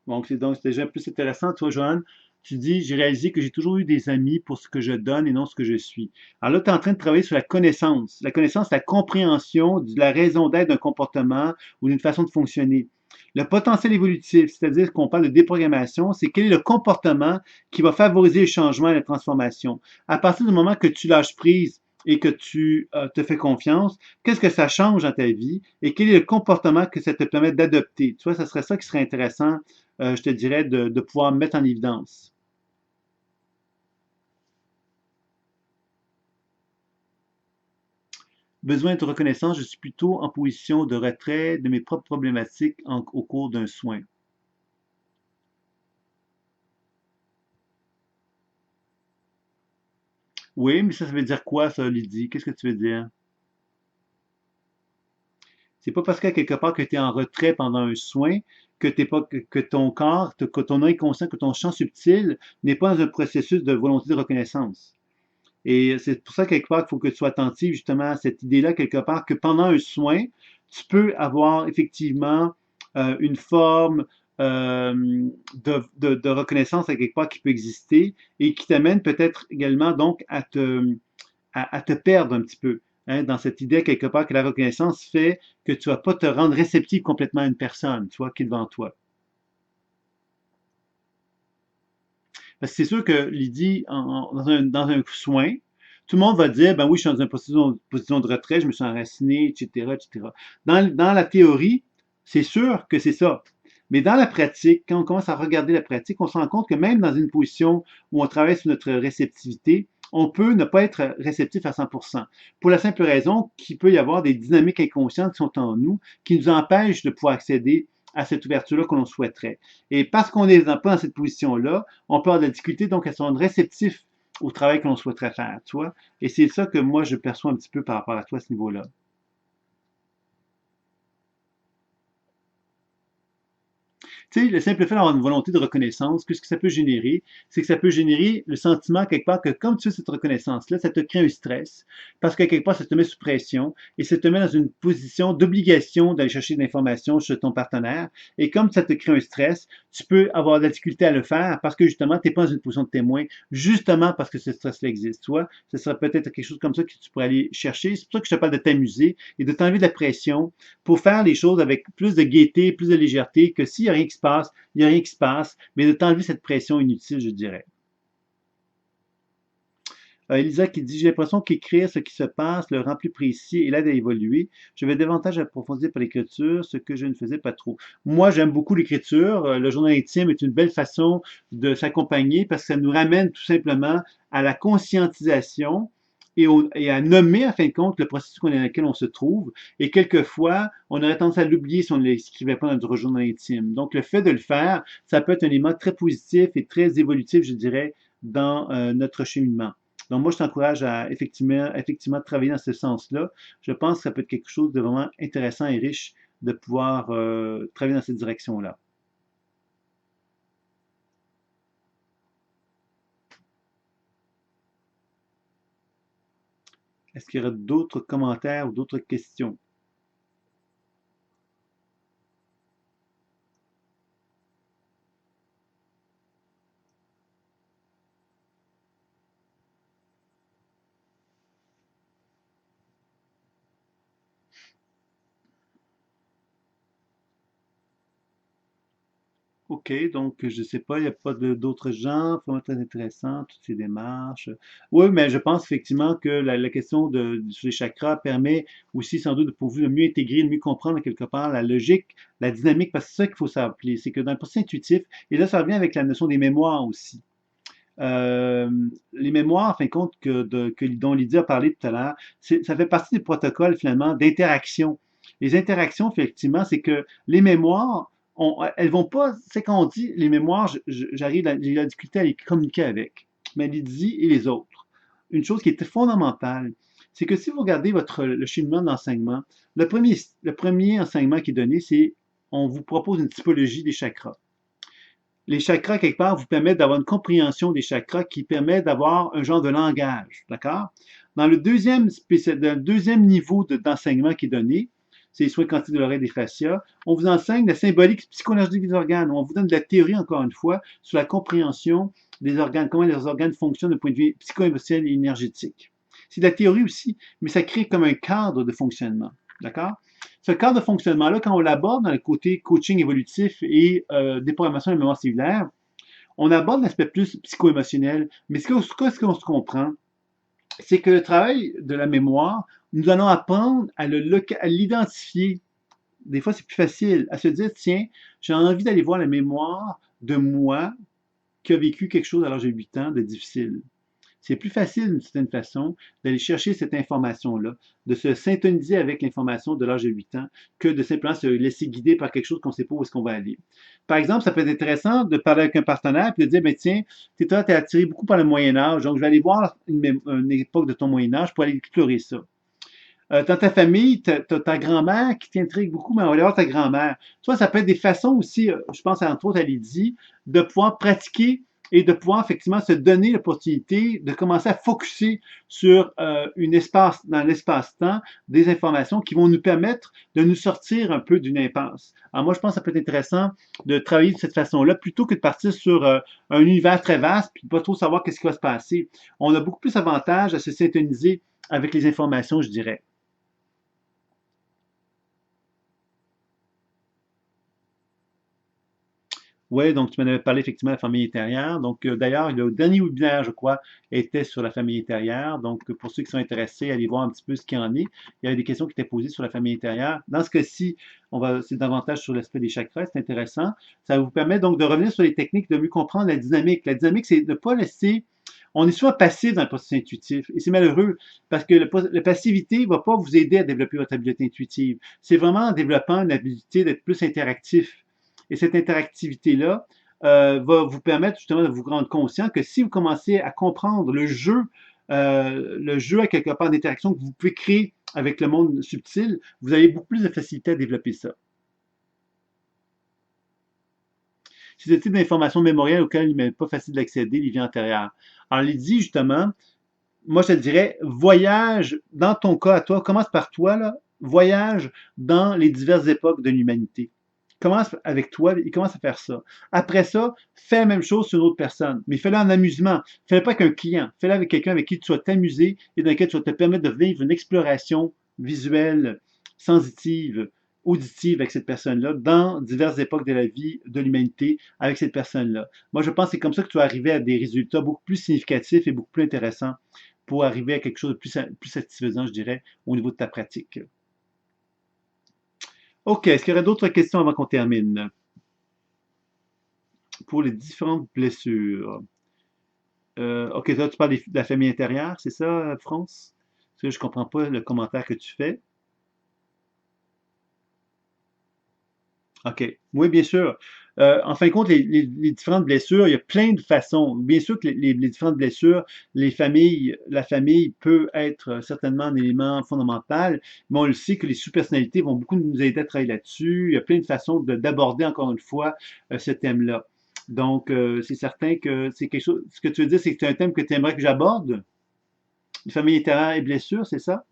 S1: Donc, c'est déjà plus intéressant. Toi, Joanne, tu dis, j'ai réalisé que j'ai toujours eu des amis pour ce que je donne et non ce que je suis. Alors là, tu es en train de travailler sur la connaissance. La connaissance, la compréhension de la raison d'être d'un comportement ou d'une façon de fonctionner. Le potentiel évolutif, c'est-à-dire qu'on parle de déprogrammation, c'est quel est le comportement qui va favoriser le changement et la transformation. À partir du moment que tu lâches prise et que tu te fais confiance, qu'est-ce que ça change dans ta vie et quel est le comportement que ça te permet d'adopter. Tu vois, ça serait ça qui serait intéressant, je te dirais, de pouvoir mettre en évidence. Besoin de reconnaissance, je suis plutôt en position de retrait de mes propres problématiques au cours d'un soin. Oui, mais ça veut dire quoi, ça, Lydie? Qu'est-ce que tu veux dire? C'est pas parce qu'à quelque part que tu es en retrait pendant un soin que t'es pas que ton corps, que ton inconscient, que ton champ subtil n'est pas dans un processus de volonté de reconnaissance. Et c'est pour ça, quelque part, qu'il faut que tu sois attentif justement à cette idée-là, quelque part, que pendant un soin, tu peux avoir effectivement une forme de reconnaissance à quelque part qui peut exister et qui t'amène peut-être également donc à te perdre un petit peu. Hein, dans cette idée, quelque part, que la reconnaissance fait que tu ne vas pas te rendre réceptif complètement à une personne, tu vois, qui est devant toi. Parce que c'est sûr que Lydie, dans un soin, tout le monde va dire, ben oui, je suis dans une position de retrait, je me suis enraciné, etc., etc. Dans la théorie, c'est sûr que c'est ça. Mais dans la pratique, quand on commence à regarder la pratique, on se rend compte que même dans une position où on travaille sur notre réceptivité, on peut ne pas être réceptif à 100%. Pour la simple raison qu'il peut y avoir des dynamiques inconscientes qui sont en nous, qui nous empêchent de pouvoir accéder à cette ouverture-là que l'on souhaiterait. Et parce qu'on n'est pas dans cette position-là, on peut avoir de la difficulté donc à se rendre réceptif au travail que l'on souhaiterait faire, tu vois. Et c'est ça que moi, je perçois un petit peu par rapport à toi à ce niveau-là. Tu sais, le simple fait d'avoir une volonté de reconnaissance, qu'est-ce que ça peut générer? C'est que ça peut générer le sentiment quelque part que comme tu as cette reconnaissance-là, ça te crée un stress, parce que quelque part, ça te met sous pression et ça te met dans une position d'obligation d'aller chercher de l'information chez ton partenaire. Et comme ça te crée un stress, tu peux avoir de la difficulté à le faire parce que justement, tu n'es pas dans une position de témoin, justement parce que ce stress-là existe. Toi, ce serait peut-être quelque chose comme ça que tu pourrais aller chercher. C'est pour ça que je te parle de t'amuser et de t'enlever de la pression pour faire les choses avec plus de gaieté, plus de légèreté, que s'il n'y a rien qui se passe, il n'y a rien qui se passe, mais de t'enlever cette pression inutile, je dirais. Elisa qui dit, j'ai l'impression qu'écrire ce qui se passe le rend plus précis et l'aide à évoluer. Je vais davantage approfondir par l'écriture, ce que je ne faisais pas trop. Moi, j'aime beaucoup l'écriture. Le journal intime est une belle façon de s'accompagner parce que ça nous ramène tout simplement à la conscientisation et à nommer, en fin de compte, le processus dans lequel on se trouve. Et quelquefois, on aurait tendance à l'oublier si on ne l'écrivait pas dans notre journal intime. Donc, le fait de le faire, ça peut être un élément très positif et très évolutif, je dirais, dans notre cheminement. Donc, moi, je t'encourage à effectivement travailler dans ce sens-là. Je pense que ça peut être quelque chose de vraiment intéressant et riche de pouvoir travailler dans cette direction-là. Est-ce qu'il y aura d'autres commentaires ou d'autres questions? OK, donc je sais pas, il n'y a pas d'autres gens, vraiment très intéressant, toutes ces démarches. Oui, mais je pense effectivement que la question sur les chakras permet aussi sans doute de pouvoir mieux intégrer, de mieux comprendre quelque part la logique, la dynamique, parce que c'est ça qu'il faut s'appeler, c'est que dans le processus intuitif, et là ça revient avec la notion des mémoires aussi. Euh, les mémoires, en fin de compte, dont Lydia a parlé tout à l'heure, ça fait partie des protocoles finalement d'interaction. Les interactions, effectivement, c'est que les mémoires, elles vont pas, c'est quand on dit les mémoires, j'ai la difficulté à les communiquer avec, mais Lydie et les autres. Une chose qui est fondamentale, c'est que si vous regardez le cheminement d'enseignement, le premier enseignement qui est donné, c'est on vous propose une typologie des chakras. Les chakras, quelque part, vous permettent d'avoir une compréhension des chakras qui permet d'avoir un genre de langage. D'accord? Dans le deuxième niveau d'enseignement qui est donné, c'est les soins quantiques de l'oreille et des fascias, on vous enseigne la symbolique psychologique des organes. On vous donne de la théorie, encore une fois, sur la compréhension des organes, comment les organes fonctionnent d'un point de vue psycho-émotionnel et énergétique. C'est de la théorie aussi, mais ça crée comme un cadre de fonctionnement. D'accord? Ce cadre de fonctionnement-là, quand on l'aborde dans le côté coaching évolutif et déprogrammation de la mémoire cellulaire, on aborde l'aspect plus psycho-émotionnel. Mais ce qu'on se comprend, c'est que le travail de la mémoire, nous allons apprendre à l'identifier. Des fois, c'est plus facile à se dire, tiens, j'ai envie d'aller voir la mémoire de moi qui a vécu quelque chose à l'âge de 8 ans de difficile. C'est plus facile d'une certaine façon d'aller chercher cette information-là, de se syntoniser avec l'information de l'âge de 8 ans, que de simplement se laisser guider par quelque chose qu'on ne sait pas où est-ce qu'on va aller. Par exemple, ça peut être intéressant de parler avec un partenaire et de dire, ben tiens, tu es attiré beaucoup par le Moyen Âge, donc je vais aller voir une époque de ton Moyen Âge pour aller explorer ça. Dans ta famille, tu as ta grand-mère qui t'intrigue beaucoup, mais on va aller voir ta grand-mère. Toi, ça peut être des façons aussi, je pense entre autres à Lydie, de pouvoir pratiquer et de pouvoir effectivement se donner l'opportunité de commencer à focuser sur dans l'espace-temps, des informations qui vont nous permettre de nous sortir un peu d'une impasse. Alors moi, je pense que ça peut être intéressant de travailler de cette façon-là plutôt que de partir sur un univers très vaste puis de pas trop savoir qu'est-ce qui va se passer. On a beaucoup plus d'avantages à se syntoniser avec les informations, je dirais. Oui, donc tu m'en avais parlé effectivement de la famille intérieure. Donc, d'ailleurs, le dernier webinaire, je crois, était sur la famille intérieure. Donc, pour ceux qui sont intéressés, allez voir un petit peu ce qu'il y en est. Il y avait des questions qui étaient posées sur la famille intérieure. Dans ce cas-ci, c'est davantage sur l'aspect des chakras, c'est intéressant. Ça vous permet donc de revenir sur les techniques, de mieux comprendre la dynamique. La dynamique, c'est de ne pas laisser. On est souvent passif dans le processus intuitif et c'est malheureux parce que la passivité ne va pas vous aider à développer votre habileté intuitive. C'est vraiment en développant une habilité d'être plus interactif. Et cette interactivité-là va vous permettre justement de vous rendre conscient que si vous commencez à comprendre le jeu à quelque part d'interaction que vous pouvez créer avec le monde subtil, vous avez beaucoup plus de facilité à développer ça. C'est ce type d'information mémorielle auquel il n'est pas facile d'accéder, les vies antérieures. Alors, il dit justement, moi, je te dirais, voyage dans ton cas à toi, commence par toi, là, voyage dans les diverses époques de l'humanité. Commence avec toi et commence à faire ça. Après ça, fais la même chose sur une autre personne, mais fais-le en amusement. Fais-le pas avec un client. Fais-le avec quelqu'un avec qui tu vas t'amuser et dans lequel tu vas te permettre de vivre une exploration visuelle, sensitive, auditive avec cette personne-là dans diverses époques de la vie de l'humanité avec cette personne-là. Moi, je pense que c'est comme ça que tu vas arriver à des résultats beaucoup plus significatifs et beaucoup plus intéressants pour arriver à quelque chose de plus satisfaisant, je dirais, au niveau de ta pratique. OK, est-ce qu'il y aurait d'autres questions avant qu'on termine? Pour les différentes blessures. OK, là, tu parles de la famille intérieure, c'est ça, France? Parce que je comprends pas le commentaire que tu fais. OK. Oui, bien sûr. En fin de compte, les différentes blessures, il y a plein de façons. Bien sûr que les différentes blessures, la famille peut être certainement un élément fondamental, mais on le sait que les sous-personnalités vont beaucoup nous aider à travailler là-dessus. Il y a plein de façons d'aborder, encore une fois, ce thème-là. Donc, c'est certain que c'est quelque chose. Ce que tu veux dire, c'est que c'est un thème que tu aimerais que j'aborde? Les familles littéraires et blessures, c'est ça?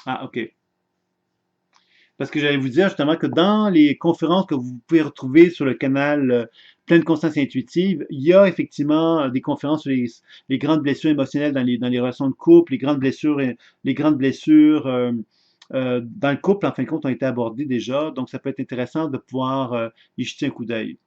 S1: Ah, OK. Parce que j'allais vous dire justement que dans les conférences que vous pouvez retrouver sur le canal Pleine conscience intuitive, il y a effectivement des conférences sur les grandes blessures émotionnelles dans les relations de couple, les grandes blessures dans le couple, en fin de compte, ont été abordées déjà. Donc, ça peut être intéressant de pouvoir y jeter un coup d'œil.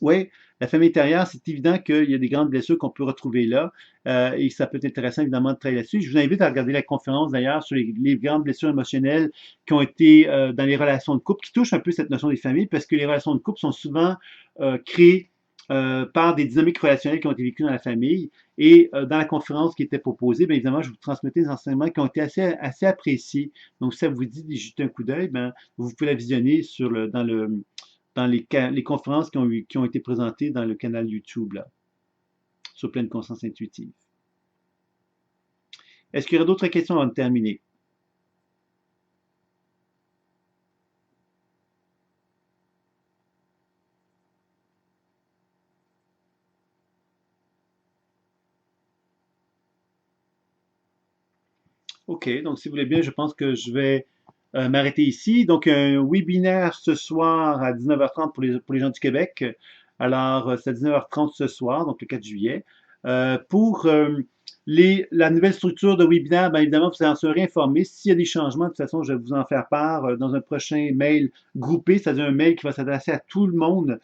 S1: Oui, la famille intérieure, c'est évident qu'il y a des grandes blessures qu'on peut retrouver là, et ça peut être intéressant évidemment de travailler là-dessus. Je vous invite à regarder la conférence d'ailleurs sur les grandes blessures émotionnelles qui ont été dans les relations de couple, qui touchent un peu cette notion des familles, parce que les relations de couple sont souvent créées par des dynamiques relationnelles qui ont été vécues dans la famille. Et dans la conférence qui était proposée, bien évidemment, je vous transmettais des enseignements qui ont été assez appréciés. Donc, si ça vous dit d'y jeter un coup d'œil, ben, vous pouvez la visionner dans les conférences qui ont été présentées dans le canal YouTube, là, sur Pleine Conscience Intuitive. Est-ce qu'il y aurait d'autres questions avant de terminer? OK, donc si vous voulez bien, je pense que je vais m'arrêter ici. Donc, un webinaire ce soir à 19h30 pour les gens du Québec. Alors, c'est à 19h30 ce soir, donc le 4 juillet. Pour la nouvelle structure de webinaire, bien évidemment, vous en serez informé. S'il y a des changements, de toute façon, je vais vous en faire part dans un prochain mail groupé, c'est-à-dire un mail qui va s'adresser à tout le monde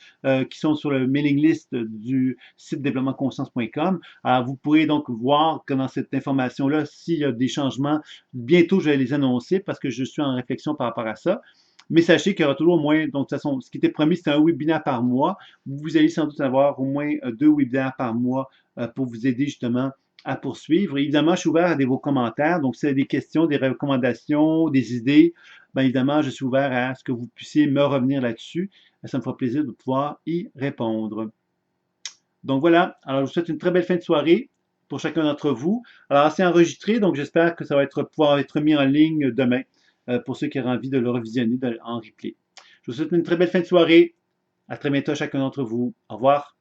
S1: qui sont sur le mailing list du site développementconscience.com. Alors, vous pourrez donc voir que dans cette information-là, s'il y a des changements, bientôt je vais les annoncer parce que je suis en réflexion par rapport à ça. Mais sachez qu'il y aura toujours au moins, donc de toute façon, ce qui était promis, c'était un webinaire par mois. Vous allez sans doute avoir au moins 2 webinaires par mois pour vous aider justement à poursuivre. Évidemment, je suis ouvert à vos commentaires. Donc, si vous avez des questions, des recommandations, des idées, bien évidemment, je suis ouvert à ce que vous puissiez me revenir là-dessus. Ça me fera plaisir de pouvoir y répondre. Donc voilà, alors je vous souhaite une très belle fin de soirée pour chacun d'entre vous. Alors c'est enregistré, donc j'espère que ça va pouvoir être mis en ligne demain pour ceux qui auront envie de le revisionner en replay. Je vous souhaite une très belle fin de soirée. À très bientôt chacun d'entre vous. Au revoir.